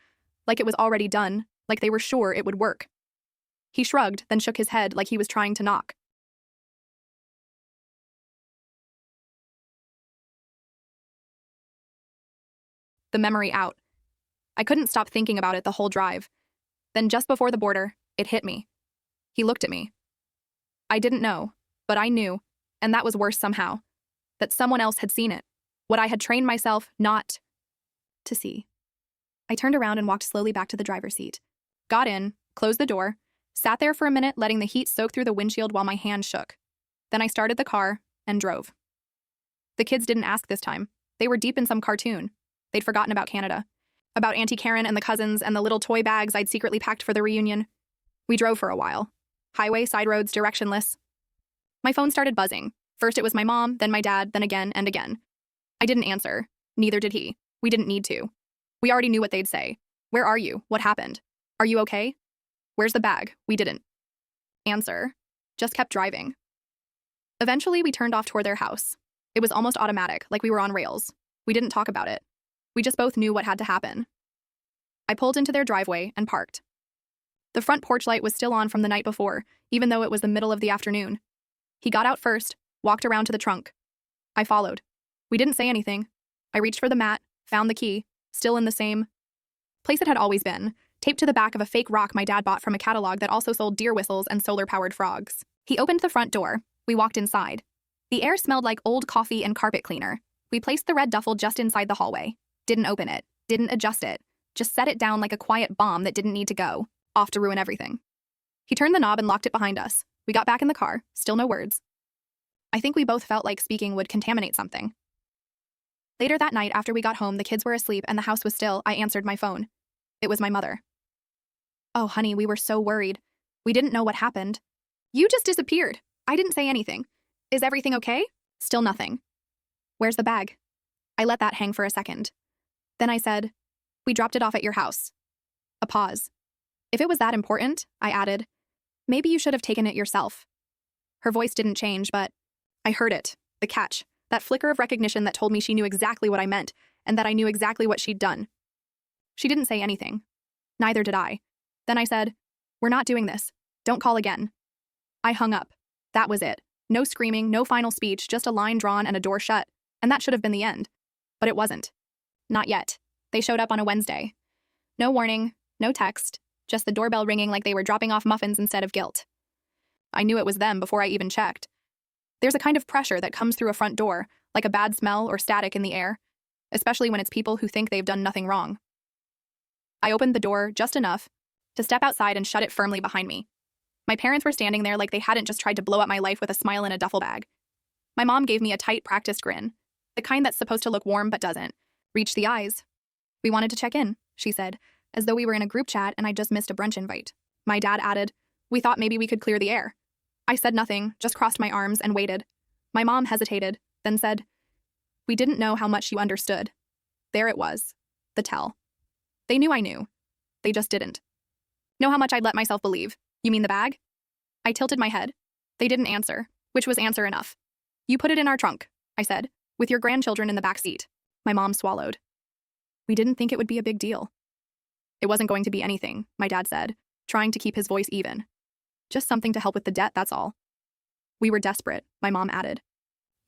like it was already done, like they were sure it would work. He shrugged, then shook his head like he was trying to knock. The memory out. I couldn't stop thinking about it the whole drive. Then just before the border, it hit me. He looked at me. I didn't know, but I knew, and that was worse somehow, that someone else had seen it, what I had trained myself not to see. I turned around and walked slowly back to the driver's seat. Got in, closed the door, sat there for a minute letting the heat soak through the windshield while my hand shook. Then I started the car and drove. The kids didn't ask this time. They were deep in some cartoon. They'd forgotten about Canada. About Auntie Karen and the cousins and the little toy bags I'd secretly packed for the reunion. We drove for a while. Highway, side roads, directionless. My phone started buzzing. First it was my mom, then my dad, then again and again. I didn't answer. Neither did he. We didn't need to. We already knew what they'd say. Where are you? What happened? Are you okay? Where's the bag? We didn't answer. Just kept driving. Eventually, we turned off toward their house. It was almost automatic, like we were on rails. We didn't talk about it. We just both knew what had to happen. I pulled into their driveway and parked. The front porch light was still on from the night before, even though it was the middle of the afternoon. He got out first, walked around to the trunk. I followed. We didn't say anything. I reached for the mat, found the key, still in the same place it had always been, taped to the back of a fake rock my dad bought from a catalog that also sold deer whistles and solar-powered frogs. He opened the front door. We walked inside. The air smelled like old coffee and carpet cleaner. We placed the red duffel just inside the hallway. Didn't open it. Didn't adjust it. Just set it down like a quiet bomb that didn't need to go, off to ruin everything. He turned the knob and locked it behind us. We got back in the car, still no words. I think we both felt like speaking would contaminate something. Later that night, after we got home, the kids were asleep and the house was still. I answered my phone. It was my mother. Oh, honey, we were so worried. We didn't know what happened. You just disappeared. I didn't say anything. Is everything okay? Still nothing. Where's the bag? I let that hang for a second. Then I said, we dropped it off at your house. A pause. If it was that important, I added, maybe you should have taken it yourself. Her voice didn't change, but I heard it, the catch, that flicker of recognition that told me she knew exactly what I meant and that I knew exactly what she'd done. She didn't say anything. Neither did I. Then I said, we're not doing this. Don't call again. I hung up. That was it. No screaming, no final speech, just a line drawn and a door shut. And that should have been the end. But it wasn't. Not yet. They showed up on a Wednesday. No warning, no text, just the doorbell ringing like they were dropping off muffins instead of guilt. I knew it was them before I even checked. There's a kind of pressure that comes through a front door, like a bad smell or static in the air, especially when it's people who think they've done nothing wrong. I opened the door just enough to step outside and shut it firmly behind me. My parents were standing there like they hadn't just tried to blow up my life with a smile in a duffel bag. My mom gave me a tight, practiced grin, the kind that's supposed to look warm but doesn't. Reach the eyes. We wanted to check in, she said, as though we were in a group chat and I'd just missed a brunch invite. My dad added, we thought maybe we could clear the air. I said nothing, just crossed my arms and waited. My mom hesitated, then said, we didn't know how much you understood. There it was, the tell. They knew I knew. They just didn't. Know how much I'd let myself believe. You mean the bag? I tilted my head. They didn't answer, which was answer enough. You put it in our trunk, I said, with your grandchildren in the back seat. My mom swallowed. We didn't think it would be a big deal. It wasn't going to be anything, my dad said, trying to keep his voice even. Just something to help with the debt, that's all. We were desperate, my mom added.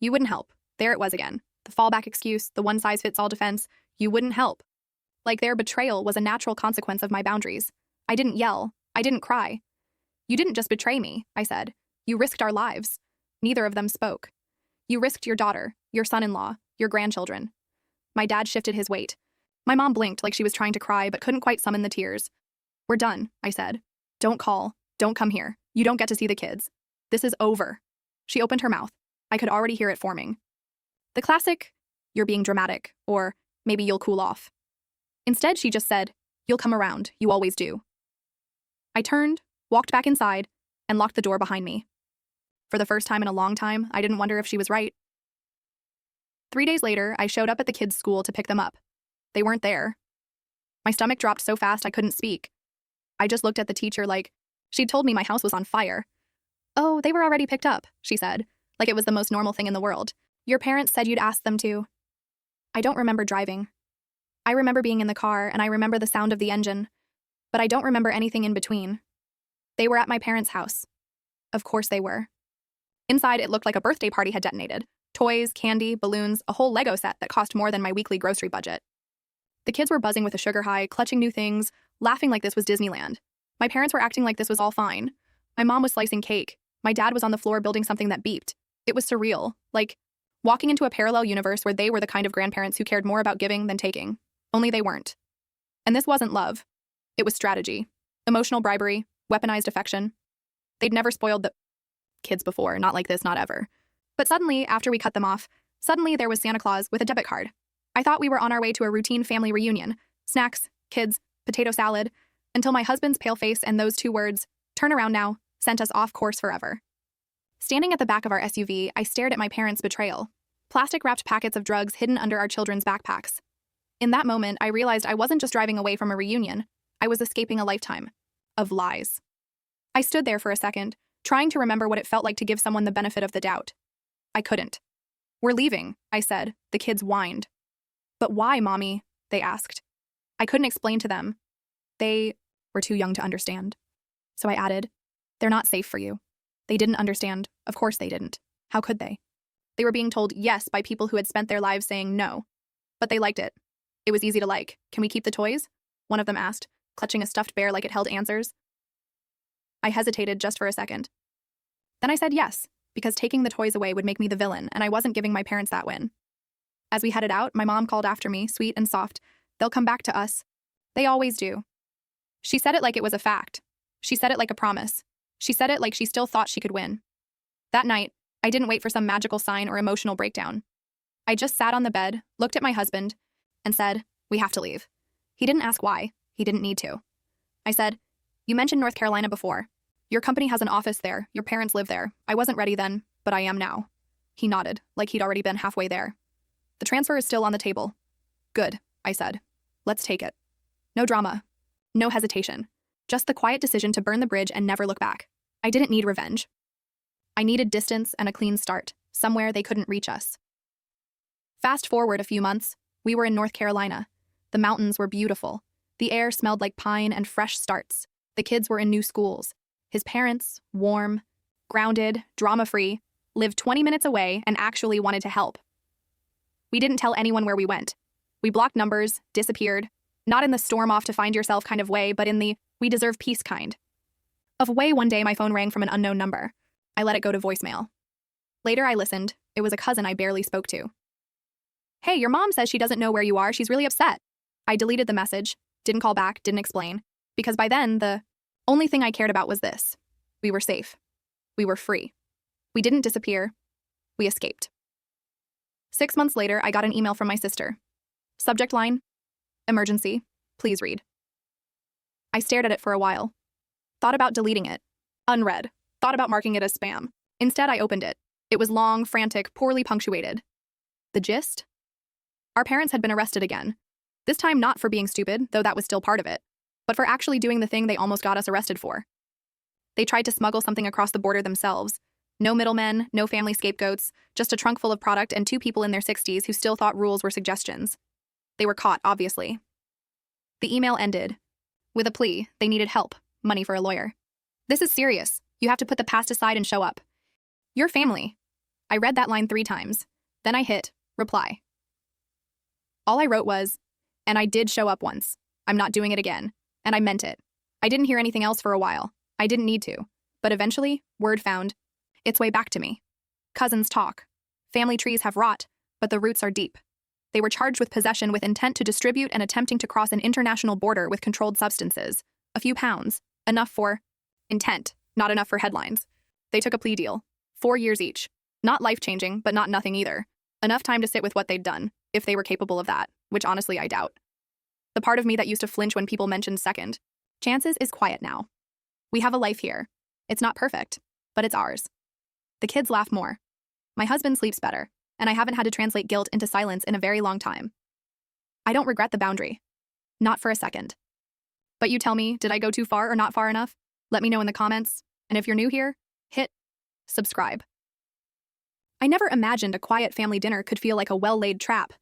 You wouldn't help. There it was again. The fallback excuse, the one-size-fits-all defense. You wouldn't help. Like their betrayal was a natural consequence of my boundaries. I didn't yell. I didn't cry. You didn't just betray me, I said. You risked our lives. Neither of them spoke. You risked your daughter, your son-in-law, your grandchildren. My dad shifted his weight. My mom blinked like she was trying to cry but couldn't quite summon the tears. We're done, I said. Don't call. Don't come here. You don't get to see the kids. This is over. She opened her mouth. I could already hear it forming. The classic, you're being dramatic, or maybe you'll cool off. Instead, she just said, you'll come around. You always do. I turned, walked back inside, and locked the door behind me. For the first time in a long time, I didn't wonder if she was right. 3 days later, I showed up at the kids' school to pick them up. They weren't there. My stomach dropped so fast I couldn't speak. I just looked at the teacher like she'd told me my house was on fire. Oh, they were already picked up, she said, like it was the most normal thing in the world. Your parents said you'd ask them to. I don't remember driving. I remember being in the car, and I remember the sound of the engine, but I don't remember anything in between. They were at my parents' house. Of course they were. Inside, it looked like a birthday party had detonated. Toys, candy, balloons, a whole Lego set that cost more than my weekly grocery budget. The kids were buzzing with a sugar high, clutching new things, laughing like this was Disneyland. My parents were acting like this was all fine. My mom was slicing cake. My dad was on the floor building something that beeped. It was surreal, like walking into a parallel universe where they were the kind of grandparents who cared more about giving than taking. Only they weren't. And this wasn't love. It was strategy. Emotional bribery, weaponized affection. They'd never spoiled the kids before, not like this, not ever. But suddenly, after we cut them off, Suddenly, there was Santa Claus with a debit card. I thought we were on our way to a routine family reunion. Snacks, kids, potato salad, until my husband's pale face and those two words, "Turn around now," sent us off course forever. Standing at the back of our SUV, I stared at my parents' betrayal. Plastic-wrapped packets of drugs hidden under our children's backpacks. In that moment, I realized I wasn't just driving away from a reunion. I was escaping a lifetime of lies. I stood there for a second, trying to remember what it felt like to give someone the benefit of the doubt. I couldn't. "We're leaving," I said. The kids whined. "But why, Mommy?" they asked. I couldn't explain to them. They were too young to understand. So I added, "They're not safe for you." They didn't understand. Of course they didn't. How could they? They were being told yes by people who had spent their lives saying no. But they liked it. It was easy to like. "Can we keep the toys?" one of them asked, clutching a stuffed bear like it held answers. I hesitated just for a second. Then I said yes, because taking the toys away would make me the villain, and I wasn't giving my parents that win. As we headed out, my mom called after me, sweet and soft. "They'll come back to us. They always do." She said it like it was a fact. She said it like a promise. She said it like she still thought she could win. That night, I didn't wait for some magical sign or emotional breakdown. I just sat on the bed, looked at my husband, and said, "We have to leave." He didn't ask why. He didn't need to. I said, "You mentioned North Carolina before. Your company has an office there. Your parents live there. I wasn't ready then, but I am now." He nodded, like he'd already been halfway there. "The transfer is still on the table." "Good," I said. "Let's take it." No drama. No hesitation. Just the quiet decision to burn the bridge and never look back. I didn't need revenge. I needed distance and a clean start, somewhere they couldn't reach us. Fast forward a few months, we were in North Carolina. The mountains were beautiful. The air smelled like pine and fresh starts. The kids were in new schools. His parents, warm, grounded, drama-free, lived 20 minutes away and actually wanted to help. We didn't tell anyone where we went. We blocked numbers, disappeared, not in the storm off to find yourself kind of way, but in the we deserve peace kind of way. One day my phone rang from an unknown number. I let it go to voicemail. Later I listened. It was a cousin I barely spoke to. "Hey, your mom says she doesn't know where you are. She's really upset." I deleted the message, didn't call back, didn't explain, because by then the only thing I cared about was this. We were safe. We were free. We didn't disappear. We escaped. 6 months later, I got an email from my sister. Subject line, "Emergency. Please read." I stared at it for a while. Thought about deleting it. Unread. Thought about marking it as spam. Instead, I opened it. It was long, frantic, poorly punctuated. The gist? Our parents had been arrested again. This time not for being stupid, though that was still part of it, but for actually doing the thing they almost got us arrested for. They tried to smuggle something across the border themselves. No middlemen, no family scapegoats, just a trunk full of product and 2 people in their 60s who still thought rules were suggestions. They were caught, obviously. The email ended with a plea. They needed help, money for a lawyer. "This is serious. You have to put the past aside and show up. Your family." I read that line 3 times. Then I hit reply. All I wrote was, "And I did show up once. I'm not doing it again." And I meant it. I didn't hear anything else for a while. I didn't need to. But eventually, word found its way back to me. Cousins talk. Family trees have rot, but the roots are deep. They were charged with possession with intent to distribute and attempting to cross an international border with controlled substances. A few pounds. Enough for intent, not enough for headlines. They took a plea deal. 4 years each. Not life-changing, but not nothing either. Enough time to sit with what they'd done, if they were capable of that, which honestly I doubt. The part of me that used to flinch when people mentioned second chances is quiet now. We have a life here. It's not perfect, but it's ours. The kids laugh more. My husband sleeps better, and I haven't had to translate guilt into silence in a very long time. I don't regret the boundary. Not for a second. But you tell me, did I go too far or not far enough? Let me know in the comments, and if you're new here, hit subscribe. I never imagined a quiet family dinner could feel like a well-laid trap,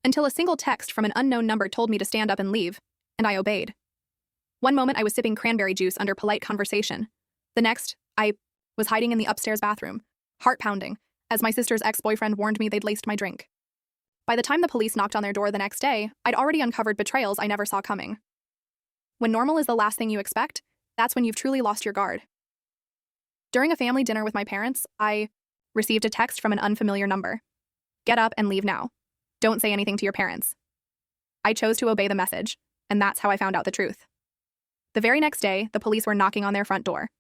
until a single text from an unknown number told me to stand up and leave, and I obeyed. One moment I was sipping cranberry juice under polite conversation. The next, I was hiding in the upstairs bathroom, heart pounding, as my sister's ex-boyfriend warned me they'd laced my drink. By the time the police knocked on their door the next day, I'd already uncovered betrayals I never saw coming. When normal is the last thing you expect, that's when you've truly lost your guard. During a family dinner with my parents, I received a text from an unfamiliar number. "Get up and leave now. Don't say anything to your parents." I chose to obey the message, and that's how I found out the truth. The very next day, the police were knocking on their front door.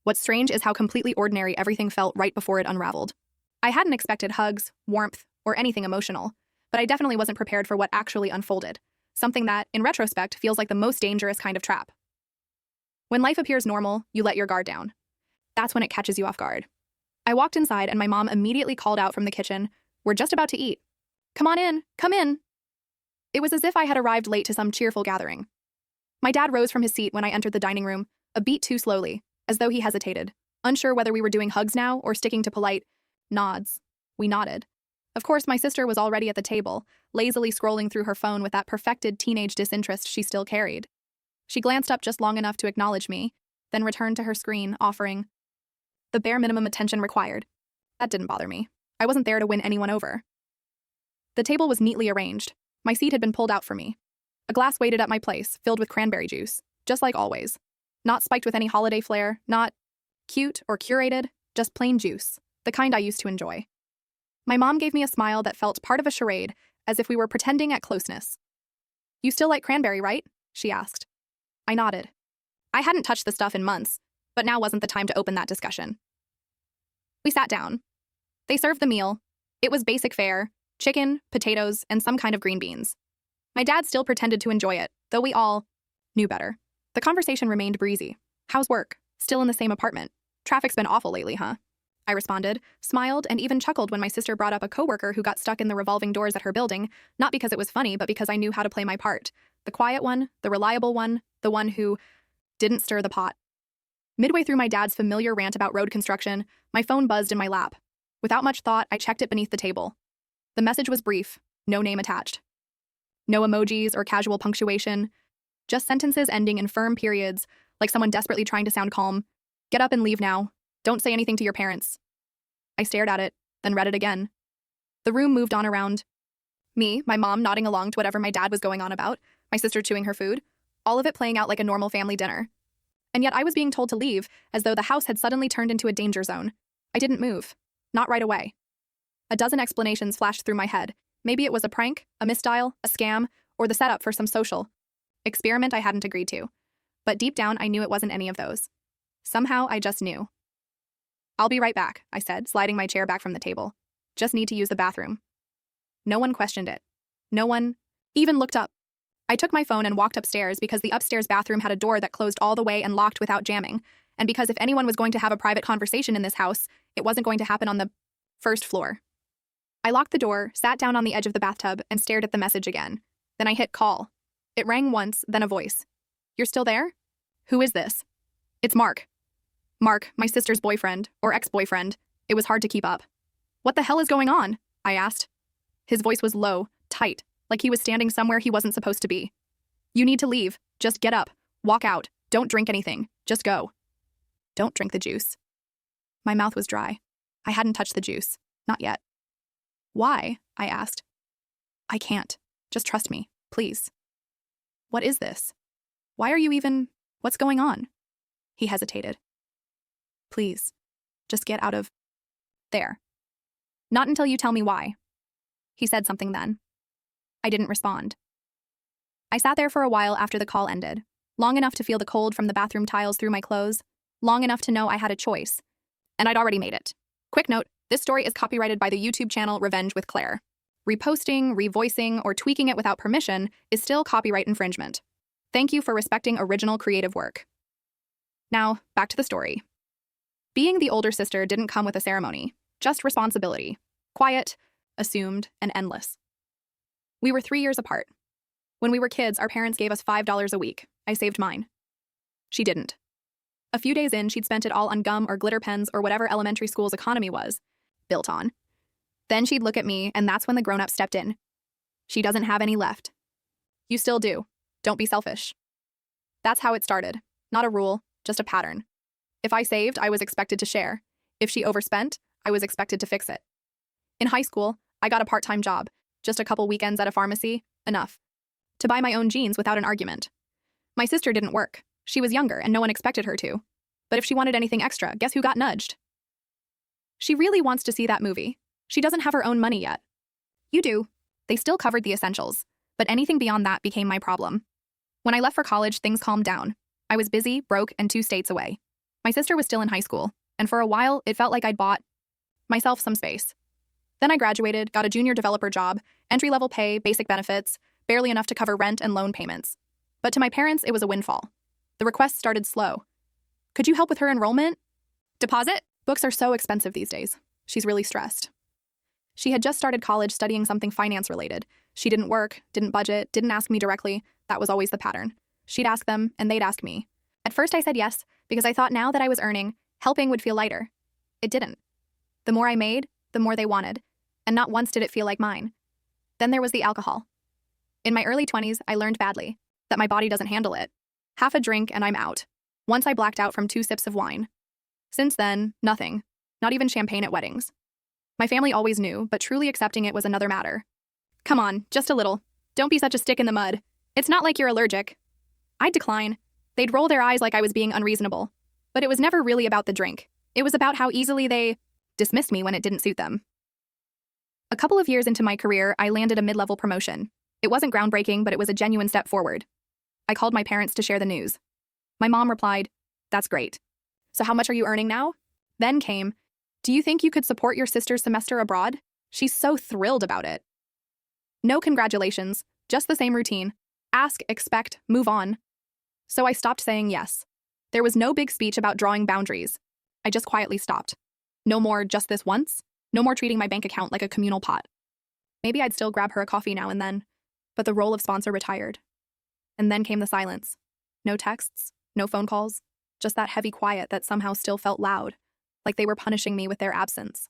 What's strange is how completely ordinary everything felt right before it unraveled. I hadn't expected hugs, warmth, or anything emotional, but I definitely wasn't prepared for what actually unfolded, something that, in retrospect, feels like the most dangerous kind of trap. When life appears normal, you let your guard down. That's when it catches you off guard. I walked inside and my mom immediately called out from the kitchen, "We're just about to eat. Come on in, come in." It was as if I had arrived late to some cheerful gathering. My dad rose from his seat when I entered the dining room, a beat too slowly, as though he hesitated, unsure whether we were doing hugs now or sticking to polite nods. We nodded. Of course, my sister was already at the table, lazily scrolling through her phone with that perfected teenage disinterest she still carried. She glanced up just long enough to acknowledge me, then returned to her screen, offering the bare minimum attention required. That didn't bother me. I wasn't there to win anyone over. The table was neatly arranged. My seat had been pulled out for me. A glass waited at my place, filled with cranberry juice, just like always. Not spiked with any holiday flair, not cute or curated, just plain juice, the kind I used to enjoy. My mom gave me a smile that felt part of a charade, as if we were pretending at closeness. "You still like cranberry, right?" she asked. I nodded. I hadn't touched the stuff in months, but now wasn't the time to open that discussion. We sat down. They served the meal. It was basic fare: chicken, potatoes, and some kind of green beans. My dad still pretended to enjoy it, though we all knew better. The conversation remained breezy. "How's work? Still in the same apartment? Traffic's been awful lately, huh?" I responded, smiled, and even chuckled when my sister brought up a coworker who got stuck in the revolving doors at her building, not because it was funny, but because I knew how to play my part. The quiet one, the reliable one, the one who didn't stir the pot. Midway through my dad's familiar rant about road construction, my phone buzzed in my lap. Without much thought, I checked it beneath the table. The message was brief, no name attached. No emojis or casual punctuation, just sentences ending in firm periods, like someone desperately trying to sound calm. "Get up and leave now. Don't say anything to your parents." I stared at it, then read it again. The room moved on around me, my mom nodding along to whatever my dad was going on about, my sister chewing her food, all of it playing out like a normal family dinner. And yet I was being told to leave, as though the house had suddenly turned into a danger zone. I didn't move. Not right away. A dozen explanations flashed through my head. Maybe it was a prank, a misdial, a scam, or the setup for some social experiment I hadn't agreed to. But deep down, I knew it wasn't any of those. Somehow, I just knew. "I'll be right back," I said, sliding my chair back from the table. "Just need to use the bathroom." No one questioned it. No one even looked up. I took my phone and walked upstairs because the upstairs bathroom had a door that closed all the way and locked without jamming, and because if anyone was going to have a private conversation in this house, it wasn't going to happen on the first floor. I locked the door, sat down on the edge of the bathtub, and stared at the message again. Then I hit call. It rang once, then a voice. "You're still there? Who is this?" "It's Mark." Mark, my sister's boyfriend, or ex-boyfriend. It was hard to keep up. "What the hell is going on?" I asked. His voice was low, tight, like he was standing somewhere he wasn't supposed to be. "You need to leave. Just get up. Walk out. Don't drink anything. Just go." "Don't drink the juice." My mouth was dry. I hadn't touched the juice. Not yet. "Why?" I asked. "I can't. Just trust me, please." "What is this? Why are you even... What's going on?" He hesitated. "Please, just get out of there. Not until you tell me why." He said something then. I didn't respond. I sat there for a while after the call ended, long enough to feel the cold from the bathroom tiles through my clothes, long enough to know I had a choice. And I'd already made it. Quick note, this story is copyrighted by the YouTube channel Revenge with Claire. Reposting, revoicing, or tweaking it without permission is still copyright infringement. Thank you for respecting original creative work. Now, back to the story. Being the older sister didn't come with a ceremony, just responsibility. Quiet, assumed, and endless. We were 3 years apart. When we were kids, our parents gave us $5 a week. I saved mine. She didn't. A few days in, she'd spent it all on gum or glitter pens or whatever elementary school's economy was built on. Then she'd look at me, and that's when the grown-up stepped in. "She doesn't have any left." "You still do. Don't be selfish." That's how it started. Not a rule, just a pattern. If I saved, I was expected to share. If she overspent, I was expected to fix it. In high school, I got a part-time job, just a couple weekends at a pharmacy, enough to buy my own jeans without an argument. My sister didn't work. She was younger, and no one expected her to. But if she wanted anything extra, guess who got nudged? She really wants to see that movie. She doesn't have her own money yet. You do. They still covered the essentials, but anything beyond that became my problem. When I left for college, things calmed down. I was busy, broke, and 2 states away. My sister was still in high school, and for a while, it felt like I'd bought myself some space. Then I graduated, got a junior developer job, entry-level pay, basic benefits, barely enough to cover rent and loan payments. But to my parents, it was a windfall. The requests started slow. Could you help with her enrollment? Deposit? Books are so expensive these days. She's really stressed. She had just started college studying something finance-related. She didn't work, didn't budget, didn't ask me directly. That was always the pattern. She'd ask them, and they'd ask me. At first I said yes, because I thought now that I was earning, helping would feel lighter. It didn't. The more I made, the more they wanted, and not once did it feel like mine. Then there was the alcohol. In my early 20s, I learned badly that my body doesn't handle it. Half a drink and I'm out. Once I blacked out from 2 sips of wine. Since then, nothing. Not even champagne at weddings. My family always knew, but truly accepting it was another matter. Come on, just a little. Don't be such a stick in the mud. It's not like you're allergic. I'd decline. They'd roll their eyes like I was being unreasonable. But it was never really about the drink. It was about how easily they dismissed me when it didn't suit them. A couple of years into my career, I landed a mid-level promotion. It wasn't groundbreaking, but it was a genuine step forward. I called my parents to share the news. My mom replied, "That's great. So how much are you earning now?" Then came, "Do you think you could support your sister's semester abroad?" She's so thrilled about it. No congratulations, just the same routine. Ask, expect, move on. So I stopped saying yes. There was no big speech about drawing boundaries. I just quietly stopped. No more just this once. No more treating my bank account like a communal pot. Maybe I'd still grab her a coffee now and then, but the role of sponsor retired. And then came the silence. No texts, no phone calls, just that heavy quiet that somehow still felt loud, like they were punishing me with their absence.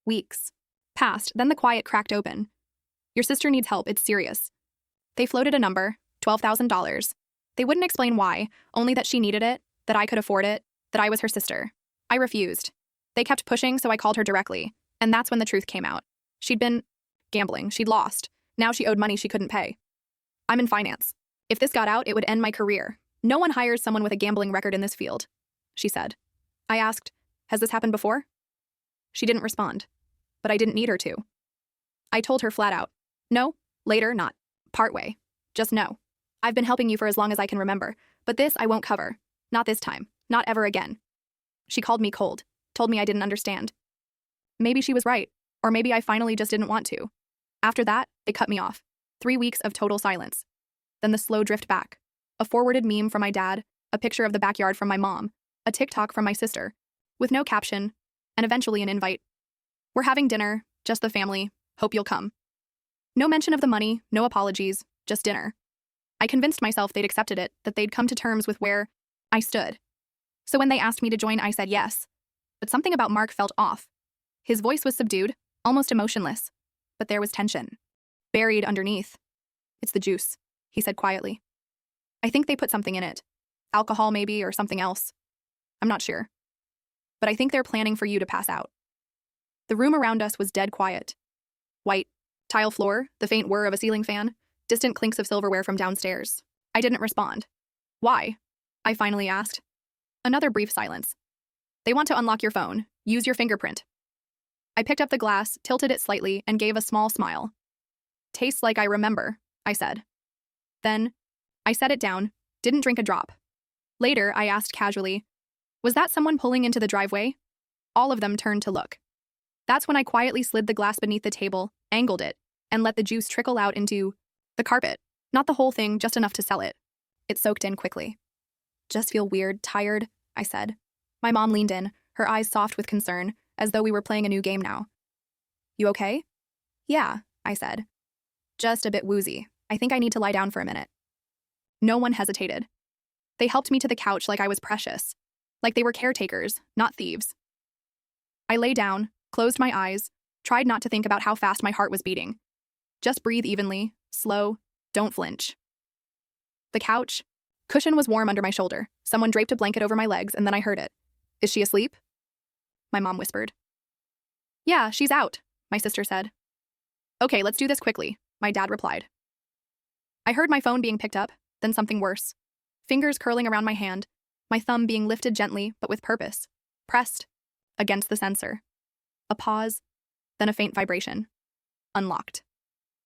Weeks passed, then the quiet cracked open. "Your sister needs help, it's serious." They floated a number, $12,000. They wouldn't explain why, only that she needed it, that I could afford it, that I was her sister. I refused. They kept pushing, so I called her directly, and that's when the truth came out. She'd been gambling, she'd lost. Now she owed money she couldn't pay. I'm in finance. If this got out, it would end my career. No one hires someone with a gambling record in this field, she said. I asked, "Has this happened before?" She didn't respond, but I didn't need her to. I told her flat out, "No, later, not. Partway. Just no. I've been helping you for as long as I can remember, but this I won't cover. Not this time. Not ever again." She called me cold, told me I didn't understand. Maybe she was right, or maybe I finally just didn't want to. After that, they cut me off. 3 weeks of total silence. Then the slow drift back. A forwarded meme from my dad, a picture of the backyard from my mom, a TikTok from my sister, with no caption, and eventually an invite. "We're having dinner, just the family, hope you'll come." No mention of the money, no apologies, just dinner. I convinced myself they'd accepted it, that they'd come to terms with where I stood. So when they asked me to join, I said yes. But something about Mark felt off. His voice was subdued, almost emotionless. But there was tension. Buried underneath. "It's the juice," he said quietly. "I think they put something in it. Alcohol maybe, or something else. I'm not sure. But I think they're planning for you to pass out." The room around us was dead quiet. White, tile floor, the faint whir of a ceiling fan, distant clinks of silverware from downstairs. I didn't respond. "Why?" I finally asked. Another brief silence. "They want to unlock your phone. Use your fingerprint." I picked up the glass, tilted it slightly, and gave a small smile. "Tastes like I remember," I said. Then, I set it down, didn't drink a drop. Later, I asked casually, "Was that someone pulling into the driveway?" All of them turned to look. That's when I quietly slid the glass beneath the table, angled it, and let the juice trickle out into the carpet. Not the whole thing, just enough to sell it. It soaked in quickly. "Just feel weird, tired," I said. My mom leaned in, her eyes soft with concern, as though we were playing a new game now. "You okay?" "Yeah," I said. "Just a bit woozy. I think I need to lie down for a minute." No one hesitated. They helped me to the couch like I was precious. Like they were caretakers, not thieves. I lay down, closed my eyes, tried not to think about how fast my heart was beating. Just breathe evenly, slow, don't flinch. The couch. Cushion was warm under my shoulder. Someone draped a blanket over my legs, and then I heard it. "Is she asleep?" My mom whispered. "Yeah, she's out," my sister said. "Okay, let's do this quickly," my dad replied. I heard my phone being picked up, then something worse. Fingers curling around my hand, my thumb being lifted gently, but with purpose, pressed against the sensor. A pause, then a faint vibration. Unlocked.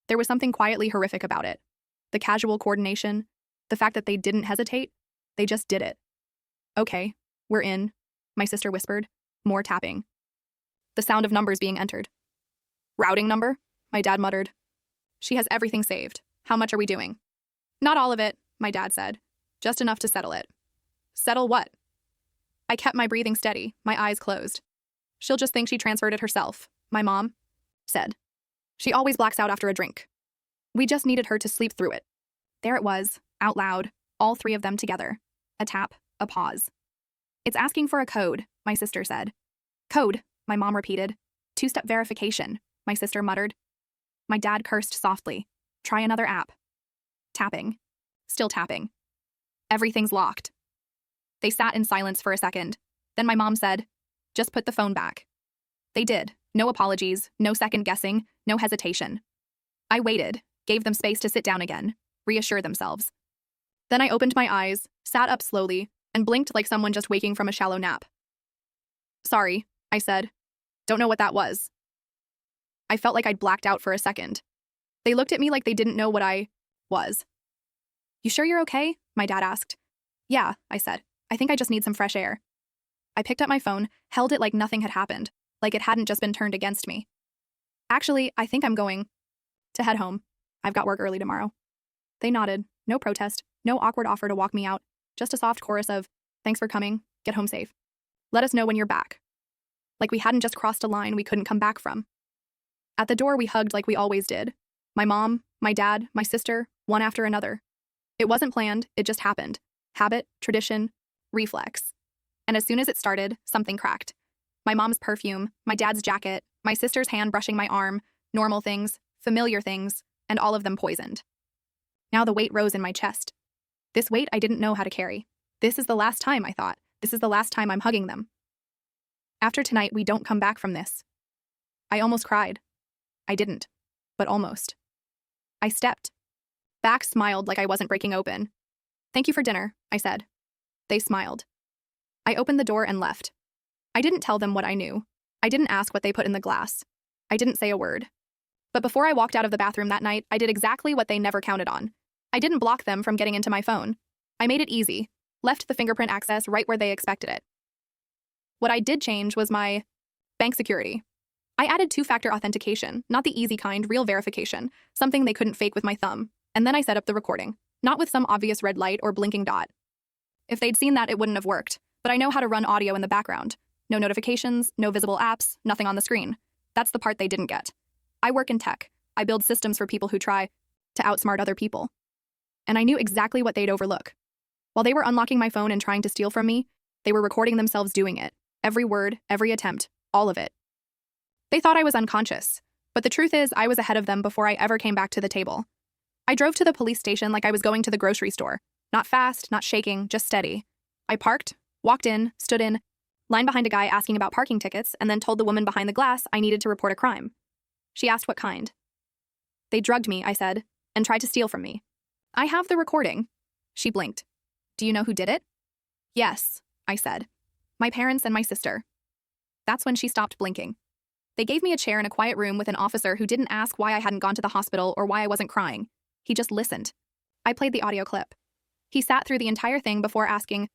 There was something quietly horrific about it. The casual coordination, the fact that they didn't hesitate, they just did it. "Okay, we're in," my sister whispered, more tapping. The sound of numbers being entered. Routing number? My dad muttered. She has everything saved. How much are we doing? Not all of it, my dad said. Just enough to settle it. Settle what? I kept my breathing steady, my eyes closed. She'll just think she transferred it herself, my mom said. She always blacks out after a drink. We just needed her to sleep through it. There it was, out loud, all three of them together. A tap, a pause. It's asking for a code, my sister said. Code, my mom repeated. Two-step verification, my sister muttered. My dad cursed softly. Try another app. Tapping. Still tapping. Everything's locked. They sat in silence for a second. Then my mom said, just put the phone back. They did. No apologies, no second guessing, no hesitation. I waited, gave them space to sit down again, reassure themselves. Then I opened my eyes, sat up slowly, and blinked like someone just waking from a shallow nap. Sorry, I said. Don't know what that was. I felt like I'd blacked out for a second. They looked at me like they didn't know what I was. You sure you're okay? My dad asked. Yeah, I said. I think I just need some fresh air. I picked up my phone, held it like nothing had happened, like it hadn't just been turned against me. Actually, I think I'm going to head home. I've got work early tomorrow. They nodded. No protest, no awkward offer to walk me out, just a soft chorus of, thanks for coming, get home safe. Let us know when you're back. Like we hadn't just crossed a line we couldn't come back from. At the door, we hugged like we always did. My mom, my dad, my sister, one after another. It wasn't planned, it just happened. Habit, tradition, reflex. And as soon as it started, something cracked. My mom's perfume, my dad's jacket, my sister's hand brushing my arm, normal things, familiar things, and all of them poisoned. Now the weight rose in my chest. This weight I didn't know how to carry. This is the last time, I thought. This is the last time I'm hugging them. After tonight, we don't come back from this. I almost cried. I didn't, but almost. I stepped. Back smiled like I wasn't breaking open. Thank you for dinner, I said. They smiled. I opened the door and left. I didn't tell them what I knew. I didn't ask what they put in the glass. I didn't say a word. But before I walked out of the bathroom that night, I did exactly what they never counted on. I didn't block them from getting into my phone. I made it easy, left the fingerprint access right where they expected it. What I did change was my bank security. I added two-factor authentication, not the easy kind, real verification, something they couldn't fake with my thumb, and then I set up the recording, not with some obvious red light or blinking dot. If they'd seen that, it wouldn't have worked, but I know how to run audio in the background. No notifications, no visible apps, nothing on the screen. That's the part they didn't get. I work in tech. I build systems for people who try to outsmart other people. And I knew exactly what they'd overlook. While they were unlocking my phone and trying to steal from me, they were recording themselves doing it. Every word, every attempt, all of it. They thought I was unconscious, but the truth is I was ahead of them before I ever came back to the table. I drove to the police station like I was going to the grocery store. Not fast, not shaking, just steady. I parked, walked in, stood in, line behind a guy asking about parking tickets, and then told the woman behind the glass I needed to report a crime. She asked what kind. They drugged me, I said, and tried to steal from me. I have the recording. She blinked. Do you know who did it? Yes, I said. My parents and my sister. That's when she stopped blinking. They gave me a chair in a quiet room with an officer who didn't ask why I hadn't gone to the hospital or why I wasn't crying. He just listened. I played the audio clip. He sat through the entire thing before asking,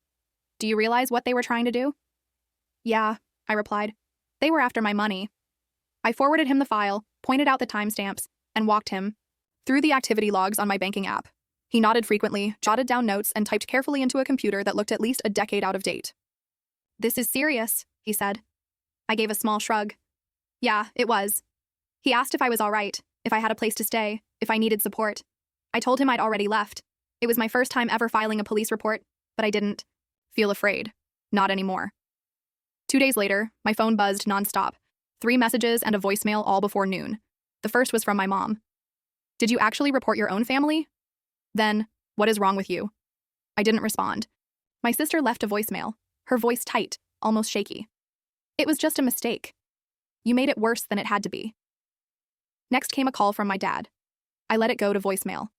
"Do you realize what they were trying to do?" "Yeah," I replied. "They were after my money." I forwarded him the file, pointed out the timestamps, and walked him through the activity logs on my banking app. He nodded frequently, jotted down notes, and typed carefully into a computer that looked at least a decade out of date. "This is serious," he said. I gave a small shrug. Yeah, it was. He asked if I was all right, if I had a place to stay, if I needed support. I told him I'd already left. It was my first time ever filing a police report, but I didn't feel afraid. Not anymore. 2 days later, my phone buzzed nonstop. 3 messages and a voicemail all before noon. The first was from my mom. "Did you actually report your own family?" Then, "What is wrong with you?" I didn't respond. My sister left a voicemail, her voice tight, almost shaky. "It was just a mistake. You made it worse than it had to be." Next came a call from my dad. I let it go to voicemail.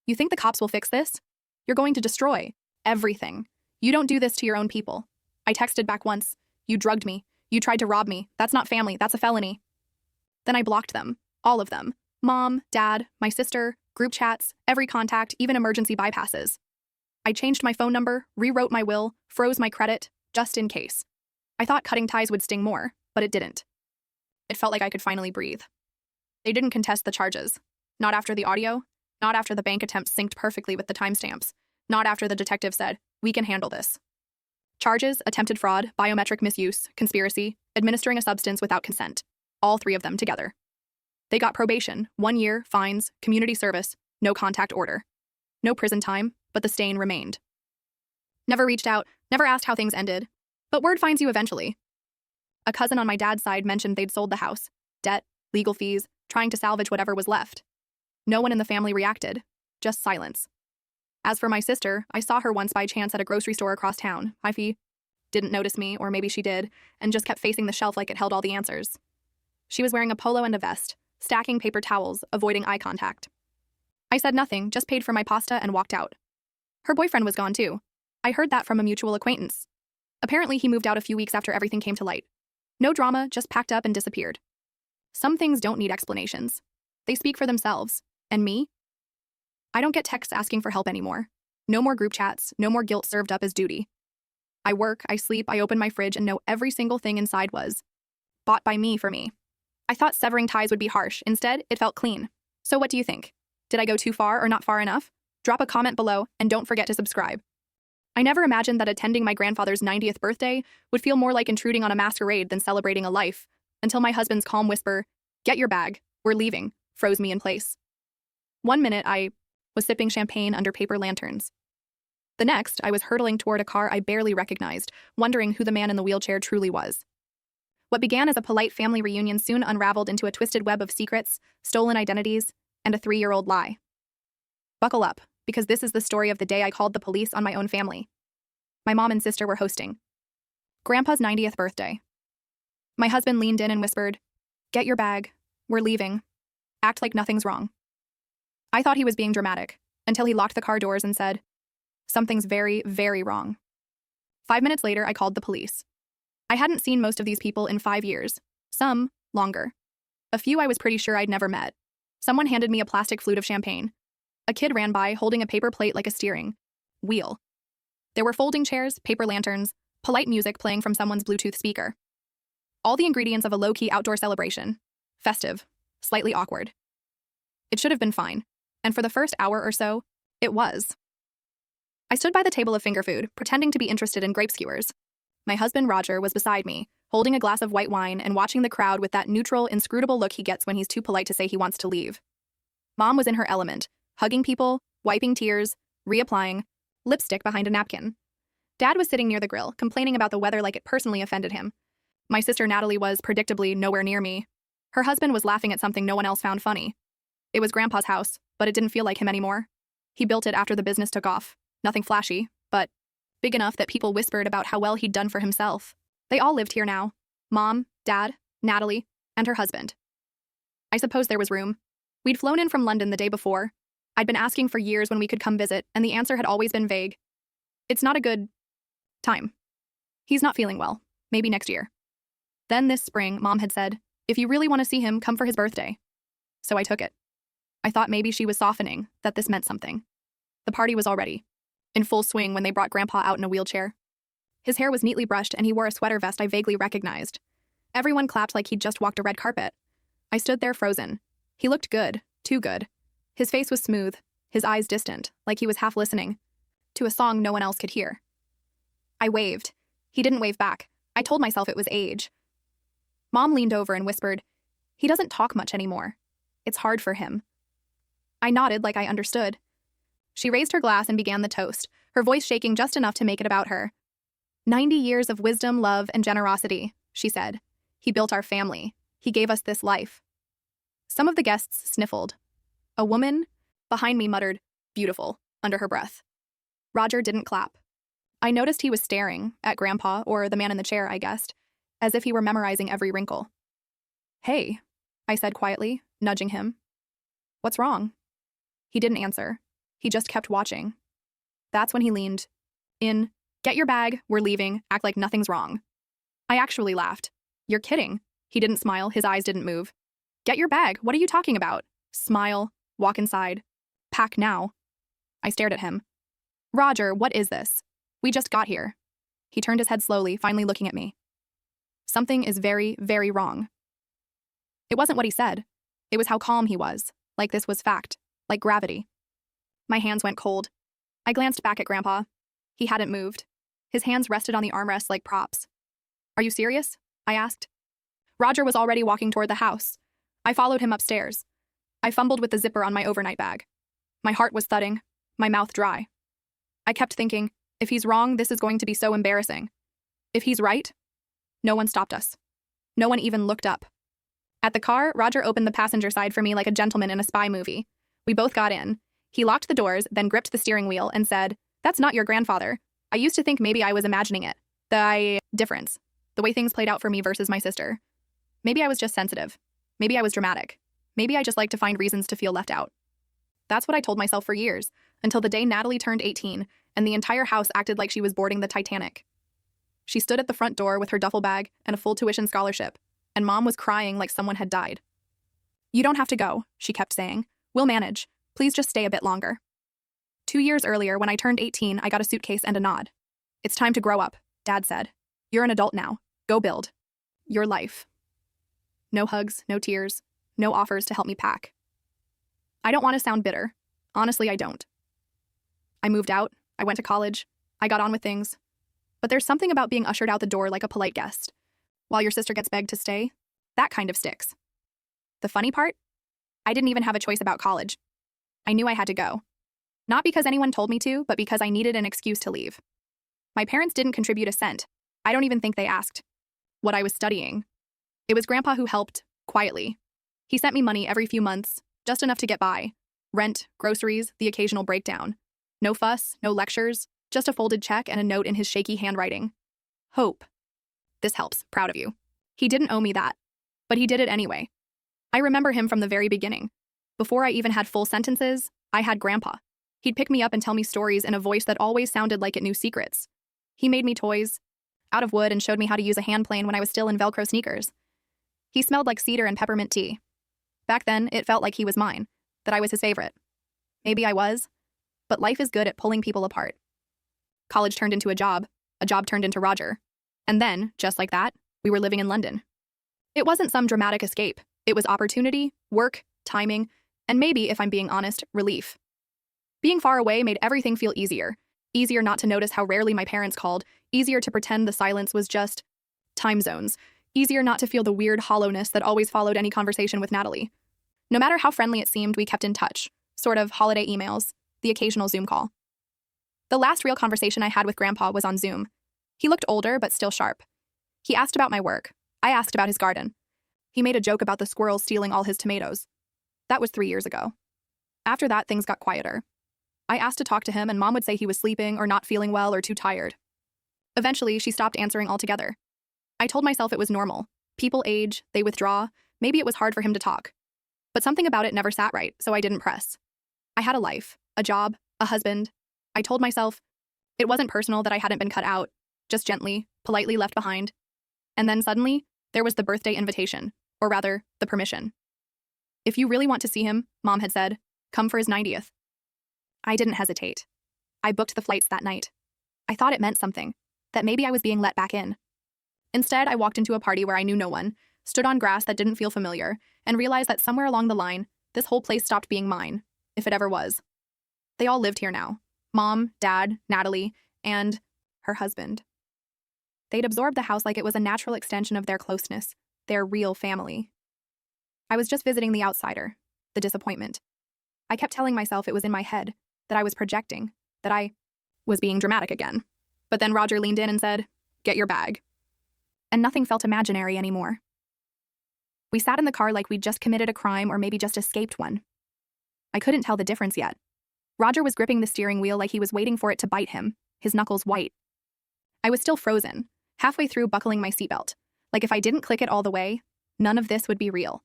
"You think the cops will fix this? You're going to destroy everything. You don't do this to your own people." I texted back once. "You drugged me. You tried to rob me. That's not family. That's a felony." Then I blocked them. All of them. Mom, dad, my sister, group chats, every contact, even emergency bypasses. I changed my phone number, rewrote my will, froze my credit, just in case. I thought cutting ties would sting more, but it didn't. It felt like I could finally breathe. They didn't contest the charges. Not after the audio, not after the bank attempt synced perfectly with the timestamps, not after the detective said, "We can handle this." Charges: attempted fraud, biometric misuse, conspiracy, administering a substance without consent. All three of them together. They got probation, 1 year, fines, community service, no contact order. No prison time, but the stain remained. Never reached out, never asked how things ended. But word finds you eventually. A cousin on my dad's side mentioned they'd sold the house. Debt, legal fees, trying to salvage whatever was left. No one in the family reacted. Just silence. As for my sister, I saw her once by chance at a grocery store across town. Ify didn't notice me, or maybe she did, and just kept facing the shelf like it held all the answers. She was wearing a polo and a vest, stacking paper towels, avoiding eye contact. I said nothing, just paid for my pasta and walked out. Her boyfriend was gone too. I heard that from a mutual acquaintance. Apparently he moved out a few weeks after everything came to light. No drama, just packed up and disappeared. Some things don't need explanations. They speak for themselves. And me? I don't get texts asking for help anymore. No more group chats, no more guilt served up as duty. I work, I sleep, I open my fridge and know every single thing inside was bought by me for me. I thought severing ties would be harsh. Instead, it felt clean. So what do you think? Did I go too far or not far enough? Drop a comment below and don't forget to subscribe. I never imagined that attending my grandfather's 90th birthday would feel more like intruding on a masquerade than celebrating a life, until my husband's calm whisper, "Get your bag, we're leaving," froze me in place. 1 minute, I was sipping champagne under paper lanterns. The next, I was hurtling toward a car I barely recognized, wondering who the man in the wheelchair truly was. What began as a polite family reunion soon unraveled into a twisted web of secrets, stolen identities, and a 3-year-old lie. Buckle up, because this is the story of the day I called the police on my own family. My mom and sister were hosting Grandpa's 90th birthday. My husband leaned in and whispered, "Get your bag, we're leaving. Act like nothing's wrong." I thought he was being dramatic, until he locked the car doors and said, "Something's very, very wrong." 5 minutes later, I called the police. I hadn't seen most of these people in 5 years, some longer. A few I was pretty sure I'd never met. Someone handed me a plastic flute of champagne. A kid ran by, holding a paper plate like a steering wheel. There were folding chairs, paper lanterns, polite music playing from someone's Bluetooth speaker. All the ingredients of a low-key outdoor celebration. Festive, slightly awkward. It should have been fine, and for the first hour or so, it was. I stood by the table of finger food, pretending to be interested in grape skewers. My husband, Roger, was beside me, holding a glass of white wine and watching the crowd with that neutral, inscrutable look he gets when he's too polite to say he wants to leave. Mom was in her element, hugging people, wiping tears, reapplying lipstick behind a napkin. Dad was sitting near the grill, complaining about the weather like it personally offended him. My sister Natalie was, predictably, nowhere near me. Her husband was laughing at something no one else found funny. It was Grandpa's house, but it didn't feel like him anymore. He built it after the business took off. Nothing flashy, but big enough that people whispered about how well he'd done for himself. They all lived here now. Mom, Dad, Natalie, and her husband. I suppose there was room. We'd flown in from London the day before. I'd been asking for years when we could come visit, and the answer had always been vague. It's not a good time. He's not feeling well. Maybe next year. Then this spring, Mom had said, "If you really want to see him, come for his birthday." So I took it. I thought maybe she was softening, that this meant something. The party was already in full swing when they brought Grandpa out in a wheelchair. His hair was neatly brushed and he wore a sweater vest I vaguely recognized. Everyone clapped like he'd just walked a red carpet. I stood there frozen. He looked good, too good. His face was smooth, his eyes distant, like he was half listening to a song no one else could hear. I waved. He didn't wave back. I told myself it was age. Mom leaned over and whispered, "He doesn't talk much anymore. It's hard for him." I nodded like I understood. She raised her glass and began the toast, her voice shaking just enough to make it about her. 90 years of wisdom, love, and generosity," she said. "He built our family. He gave us this life." Some of the guests sniffled. A woman behind me muttered, "Beautiful," under her breath. Roger didn't clap. I noticed he was staring at Grandpa, or the man in the chair, I guessed, as if he were memorizing every wrinkle. "Hey," I said quietly, nudging him. "What's wrong?" He didn't answer. He just kept watching. That's when he leaned in. "Get your bag, we're leaving, act like nothing's wrong." I actually laughed. "You're kidding." He didn't smile, his eyes didn't move. "Get your bag, what are you talking about?" Smile, walk inside. Pack now. I stared at him. "Roger, what is this? We just got here." He turned his head slowly, finally looking at me. "Something is very, very wrong." It wasn't what he said. It was how calm he was, like this was fact, like gravity. My hands went cold. I glanced back at Grandpa. He hadn't moved. His hands rested on the armrests like props. Are you serious? I asked. Roger was already walking toward the house. I followed him upstairs. I fumbled with the zipper on my overnight bag. My heart was thudding, my mouth dry. I kept thinking, if he's wrong, this is going to be so embarrassing. If he's right, no one stopped us. No one even looked up. At the car, Roger opened the passenger side for me like a gentleman in a spy movie. We both got in. He locked the doors, then gripped the steering wheel and said, "That's not your grandfather. I used to think maybe I was imagining it. Difference. The way things played out for me versus my sister. Maybe I was just sensitive. Maybe I was dramatic. Maybe I just like to find reasons to feel left out." That's what I told myself for years, until the day Natalie turned 18 and the entire house acted like she was boarding the Titanic. She stood at the front door with her duffel bag and a full tuition scholarship, and Mom was crying like someone had died. "You don't have to go," she kept saying. "We'll manage. Please just stay a bit longer." 2 years earlier, when I turned 18, I got a suitcase and a nod. "It's time to grow up," Dad said. "You're an adult now. Go build your life." No hugs, no tears, no offers to help me pack. I don't want to sound bitter. Honestly, I don't. I moved out, I went to college, I got on with things. But there's something about being ushered out the door like a polite guest, while your sister gets begged to stay. That kind of sticks. The funny part? I didn't even have a choice about college. I knew I had to go. Not because anyone told me to, but because I needed an excuse to leave. My parents didn't contribute a cent. I don't even think they asked what I was studying. It was Grandpa who helped, quietly. He sent me money every few months, just enough to get by. Rent, groceries, the occasional breakdown. No fuss, no lectures, just a folded check and a note in his shaky handwriting. "Hope. This helps, proud of you." He didn't owe me that, but he did it anyway. I remember him from the very beginning. Before I even had full sentences, I had Grandpa. He'd pick me up and tell me stories in a voice that always sounded like it knew secrets. He made me toys out of wood and showed me how to use a hand plane when I was still in Velcro sneakers. He smelled like cedar and peppermint tea. Back then, it felt like he was mine, that I was his favorite. Maybe I was, but life is good at pulling people apart. College turned into a job turned into Roger. And then, just like that, we were living in London. It wasn't some dramatic escape. It was opportunity, work, timing, and maybe, if I'm being honest, relief. Being far away made everything feel easier. Easier not to notice how rarely my parents called, easier to pretend the silence was just time zones, easier not to feel the weird hollowness that always followed any conversation with Natalie. No matter how friendly it seemed, we kept in touch, sort of holiday emails, the occasional Zoom call. The last real conversation I had with Grandpa was on Zoom. He looked older, but still sharp. He asked about my work. I asked about his garden. He made a joke about the squirrels stealing all his tomatoes. That was 3 years ago. After that, things got quieter. I asked to talk to him, and Mom would say he was sleeping or not feeling well or too tired. Eventually, she stopped answering altogether. I told myself it was normal. People age, they withdraw. Maybe it was hard for him to talk. But something about it never sat right, so I didn't press. I had a life, a job, a husband. I told myself it wasn't personal that I hadn't been cut out, just gently, politely left behind. And then suddenly, there was the birthday invitation, or rather, the permission. "If you really want to see him," Mom had said, "come for his 90th. I didn't hesitate. I booked the flights that night. I thought it meant something, that maybe I was being let back in. Instead, I walked into a party where I knew no one, stood on grass that didn't feel familiar, and realized that somewhere along the line, this whole place stopped being mine, if it ever was. They all lived here now. Mom, Dad, Natalie, and her husband. They'd absorbed the house like it was a natural extension of their closeness, their real family. I was just visiting the outsider, the disappointment. I kept telling myself it was in my head, that I was projecting, that I was being dramatic again. But then Roger leaned in and said, "Get your bag." And nothing felt imaginary anymore. We sat in the car like we'd just committed a crime or maybe just escaped one. I couldn't tell the difference yet. Roger was gripping the steering wheel like he was waiting for it to bite him, his knuckles white. I was still frozen, halfway through buckling my seatbelt, like if I didn't click it all the way, none of this would be real.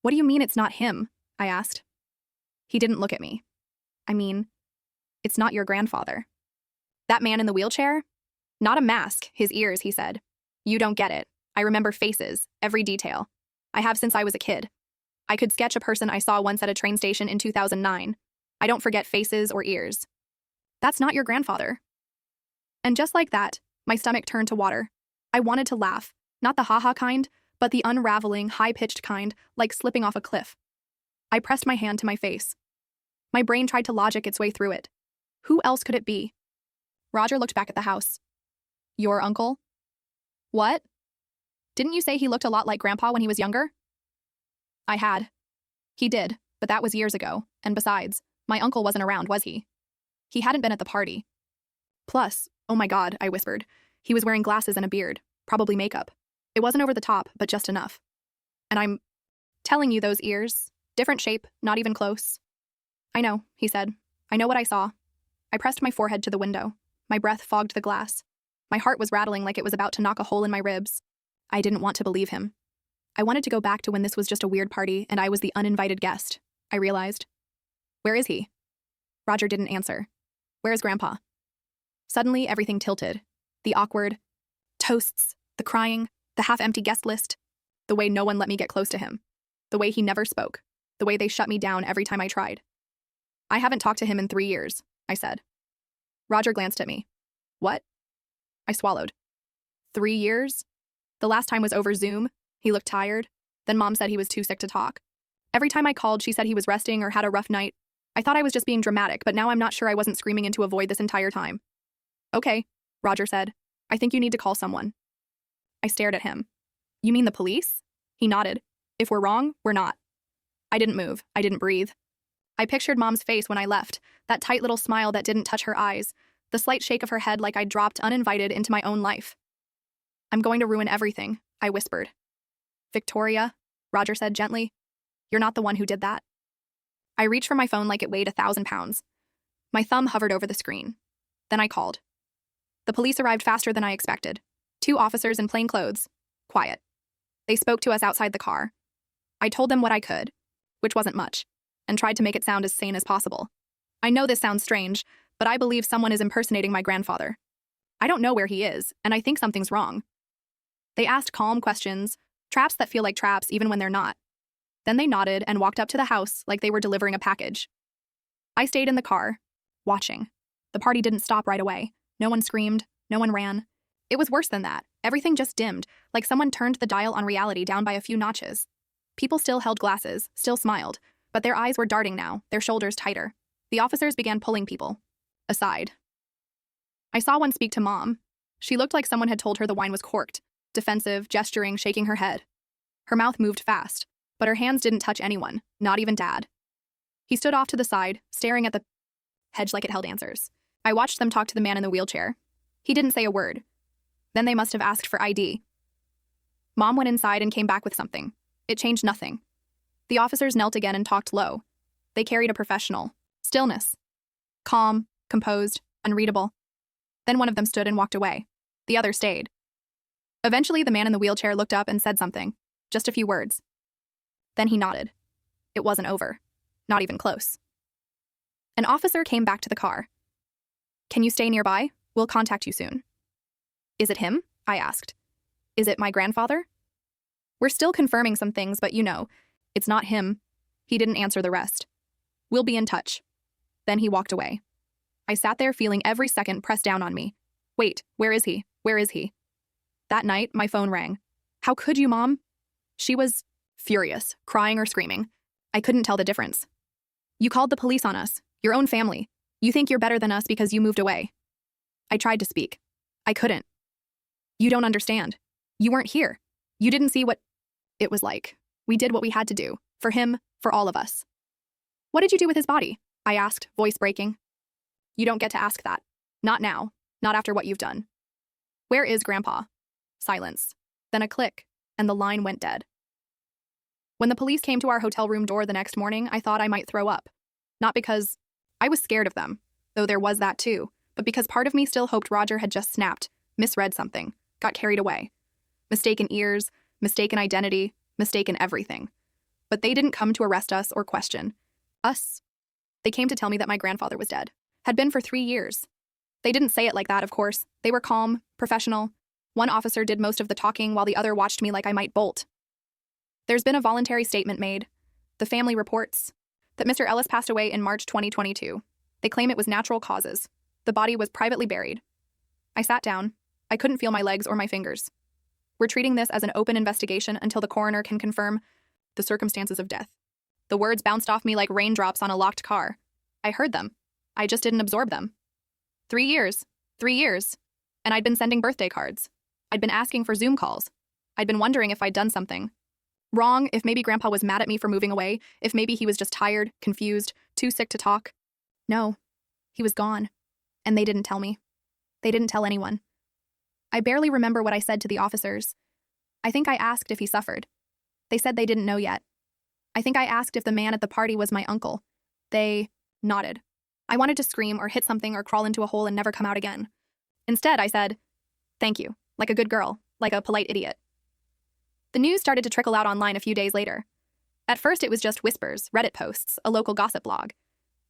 "What do you mean it's not him?" I asked. He didn't look at me. "I mean, it's not your grandfather." "That man in the wheelchair? Not a mask, his ears," he said. "You don't get it. I remember faces, every detail. I have since I was a kid. I could sketch a person I saw once at a train station in 2009. I don't forget faces or ears. That's not your grandfather." And just like that, my stomach turned to water. I wanted to laugh, not the ha-ha kind, but the unraveling, high-pitched kind, like slipping off a cliff. I pressed my hand to my face. My brain tried to logic its way through it. Who else could it be? Roger looked back at the house. Your uncle? What? Didn't you say he looked a lot like Grandpa when he was younger? I had. He did, but that was years ago, and besides, my uncle wasn't around, was he? He hadn't been at the party. Plus, oh my God, I whispered, he was wearing glasses and a beard, probably makeup. It wasn't over the top, but just enough. And I'm telling you, those ears, different shape, not even close. I know, he said. I know what I saw. I pressed my forehead to the window. My breath fogged the glass. My heart was rattling like it was about to knock a hole in my ribs. I didn't want to believe him. I wanted to go back to when this was just a weird party and I was the uninvited guest, I realized. Where is he? Roger didn't answer. Where's Grandpa? Suddenly, everything tilted. The awkward toasts, the crying, the half-empty guest list, the way no one let me get close to him, the way he never spoke, the way they shut me down every time I tried. I haven't talked to him in 3 years, I said. Roger glanced at me. What? I swallowed. 3 years? The last time was over Zoom. He looked tired. Then Mom said he was too sick to talk. Every time I called, she said he was resting or had a rough night. I thought I was just being dramatic, but now I'm not sure I wasn't screaming into a void this entire time. Okay, Roger said. I think you need to call someone. I stared at him. You mean the police? He nodded. If we're wrong, we're not. I didn't move. I didn't breathe. I pictured Mom's face when I left, that tight little smile that didn't touch her eyes, the slight shake of her head like I'd dropped uninvited into my own life. I'm going to ruin everything, I whispered. Victoria, Roger said gently. You're not the one who did that. I reached for my phone like it weighed 1,000 pounds. My thumb hovered over the screen. Then I called. The police arrived faster than I expected. 2 officers in plain clothes. Quiet. They spoke to us outside the car. I told them what I could, which wasn't much, and tried to make it sound as sane as possible. I know this sounds strange, but I believe someone is impersonating my grandfather. I don't know where he is, and I think something's wrong. They asked calm questions, traps that feel like traps even when they're not. Then they nodded and walked up to the house like they were delivering a package. I stayed in the car, watching. The party didn't stop right away. No one screamed, no one ran. It was worse than that. Everything just dimmed, like someone turned the dial on reality down by a few notches. People still held glasses, still smiled, but their eyes were darting now, their shoulders tighter. The officers began pulling people aside. I saw one speak to Mom. She looked like someone had told her the wine was corked, defensive, gesturing, shaking her head. Her mouth moved fast, but her hands didn't touch anyone, not even Dad. He stood off to the side, staring at the hedge like it held answers. I watched them talk to the man in the wheelchair. He didn't say a word. Then they must have asked for ID. Mom went inside and came back with something. It changed nothing. The officers knelt again and talked low. They carried a professional. Stillness. Calm, composed, unreadable. Then one of them stood and walked away. The other stayed. Eventually, the man in the wheelchair looked up and said something. Just a few words. Then he nodded. It wasn't over. Not even close. An officer came back to the car. Can you stay nearby? We'll contact you soon. Is it him? I asked. Is it my grandfather? We're still confirming some things, but you know, it's not him. He didn't answer the rest. We'll be in touch. Then he walked away. I sat there feeling every second pressed down on me. Wait, where is he? Where is he? That night, my phone rang. How could you, Mom? She was furious, crying or screaming. I couldn't tell the difference. You called the police on us, your own family. You think you're better than us because you moved away. I tried to speak. I couldn't. You don't understand. You weren't here. You didn't see what it was like. We did what we had to do. For him, for all of us. What did you do with his body? I asked, voice breaking. You don't get to ask that. Not now. Not after what you've done. Where is Grandpa? Silence. Then a click, and the line went dead. When the police came to our hotel room door the next morning, I thought I might throw up. Not because I was scared of them, though there was that too, but because part of me still hoped Roger had just snapped, misread something, got carried away. Mistaken ears, mistaken identity, mistaken everything. But they didn't come to arrest us or question us. They came to tell me that my grandfather was dead. Had been for 3 years. They didn't say it like that, of course. They were calm, professional. One officer did most of the talking while the other watched me like I might bolt. There's been a voluntary statement made. The family reports that Mr. Ellis passed away in March 2022. They claim it was natural causes. The body was privately buried. I sat down. I couldn't feel my legs or my fingers. We're treating this as an open investigation until the coroner can confirm the circumstances of death. The words bounced off me like raindrops on a locked car. I heard them. I just didn't absorb them. 3 years. 3 years. And I'd been sending birthday cards. I'd been asking for Zoom calls. I'd been wondering if I'd done something wrong, if maybe Grandpa was mad at me for moving away, if maybe he was just tired, confused, too sick to talk. No, he was gone. And they didn't tell me. They didn't tell anyone. I barely remember what I said to the officers. I think I asked if he suffered. They said they didn't know yet. I think I asked if the man at the party was my uncle. They nodded. I wanted to scream or hit something or crawl into a hole and never come out again. Instead, I said, "Thank you," like a good girl, like a polite idiot. The news started to trickle out online a few days later. At first, it was just whispers, Reddit posts, a local gossip blog.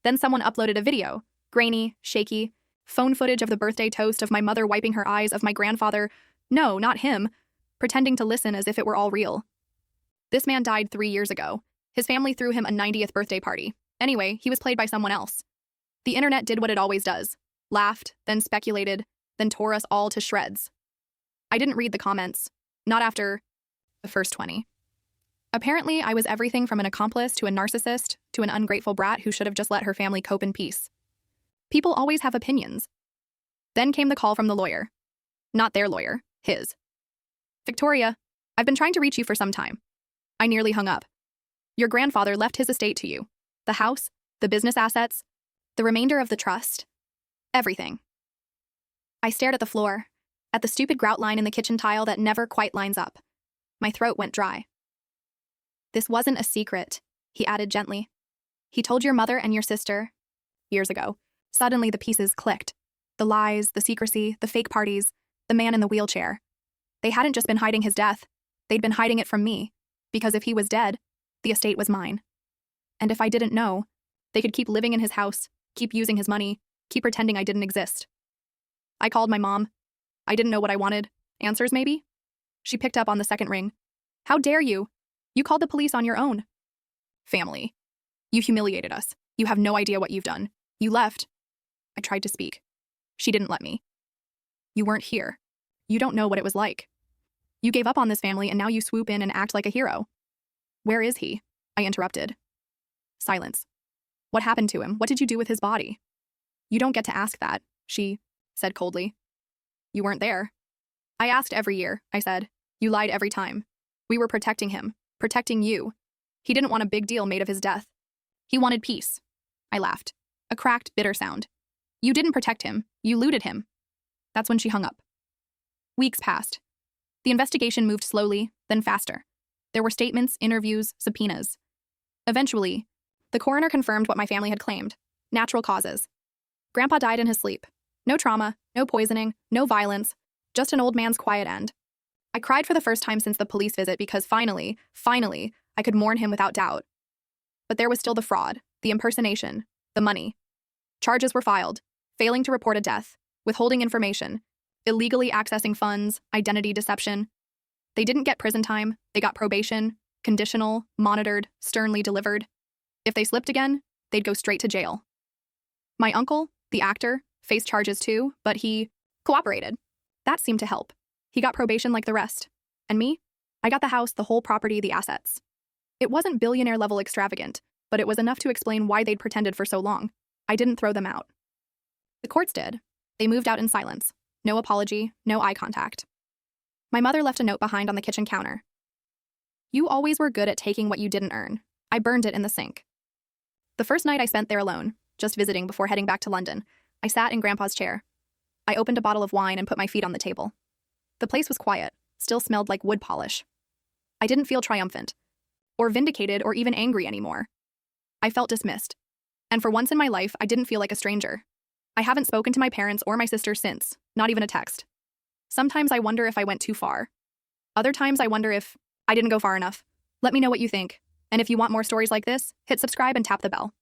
Then someone uploaded a video, grainy, shaky, phone footage of the birthday toast of my mother wiping her eyes, of my grandfather, no, not him, pretending to listen as if it were all real. This man died 3 years ago. His family threw him a 90th birthday party. Anyway, he was played by someone else. The internet did what it always does. Laughed, then speculated, then tore us all to shreds. I didn't read the comments. Not after the first 20. Apparently, I was everything from an accomplice to a narcissist to an ungrateful brat who should have just let her family cope in peace. People always have opinions. Then came the call from the lawyer. Not their lawyer, his. "Victoria, I've been trying to reach you for some time." I nearly hung up. "Your grandfather left his estate to you. The house, the business assets, the remainder of the trust. Everything." I stared at the floor, at the stupid grout line in the kitchen tile that never quite lines up. My throat went dry. "This wasn't a secret," he added gently. "He told your mother and your sister years ago." Suddenly the pieces clicked. The lies, the secrecy, the fake parties, the man in the wheelchair. They hadn't just been hiding his death. They'd been hiding it from me, because if he was dead, the estate was mine. And if I didn't know, they could keep living in his house, keep using his money, keep pretending I didn't exist. I called my mom. I didn't know what I wanted. Answers, maybe? She picked up on the second ring. "How dare you? You called the police on your own." "Family. You humiliated us. You have no idea what you've done. You left." I tried to speak. She didn't let me. "You weren't here. You don't know what it was like. You gave up on this family and now you swoop in and act like a hero." "Where is he?" I interrupted. Silence. "What happened to him? What did you do with his body?" "You don't get to ask that," she said coldly. "You weren't there." "I asked every year," I said. "You lied every time. We were protecting him, protecting you. He didn't want a big deal made of his death. He wanted peace." I laughed. A cracked, bitter sound. "You didn't protect him. You looted him." That's when she hung up. Weeks passed. The investigation moved slowly, then faster. There were statements, interviews, subpoenas. Eventually, the coroner confirmed what my family had claimed: natural causes. Grandpa died in his sleep. No trauma, no poisoning, no violence, just an old man's quiet end. I cried for the first time since the police visit because finally, I could mourn him without doubt. But there was still the fraud, the impersonation, the money. Charges were filed: failing to report a death, withholding information, illegally accessing funds, identity deception. They didn't get prison time, they got probation, conditional, monitored, sternly delivered. If they slipped again, they'd go straight to jail. My uncle, the actor, faced charges too, but he cooperated. That seemed to help. He got probation like the rest. And me? I got the house, the whole property, the assets. It wasn't billionaire-level extravagant, but it was enough to explain why they'd pretended for so long. I didn't throw them out. The courts did. They moved out in silence. No apology, no eye contact. My mother left a note behind on the kitchen counter. "You always were good at taking what you didn't earn. I burned it in the sink." The first night I spent there alone, just visiting before heading back to London, I sat in Grandpa's chair. I opened a bottle of wine and put my feet on the table. The place was quiet, still smelled like wood polish. I didn't feel triumphant, or vindicated, or even angry anymore. I felt dismissed. And for once in my life, I didn't feel like a stranger. I haven't spoken to my parents or my sister since, not even a text. Sometimes I wonder if I went too far. Other times I wonder if I didn't go far enough. Let me know what you think. And if you want more stories like this, hit subscribe and tap the bell.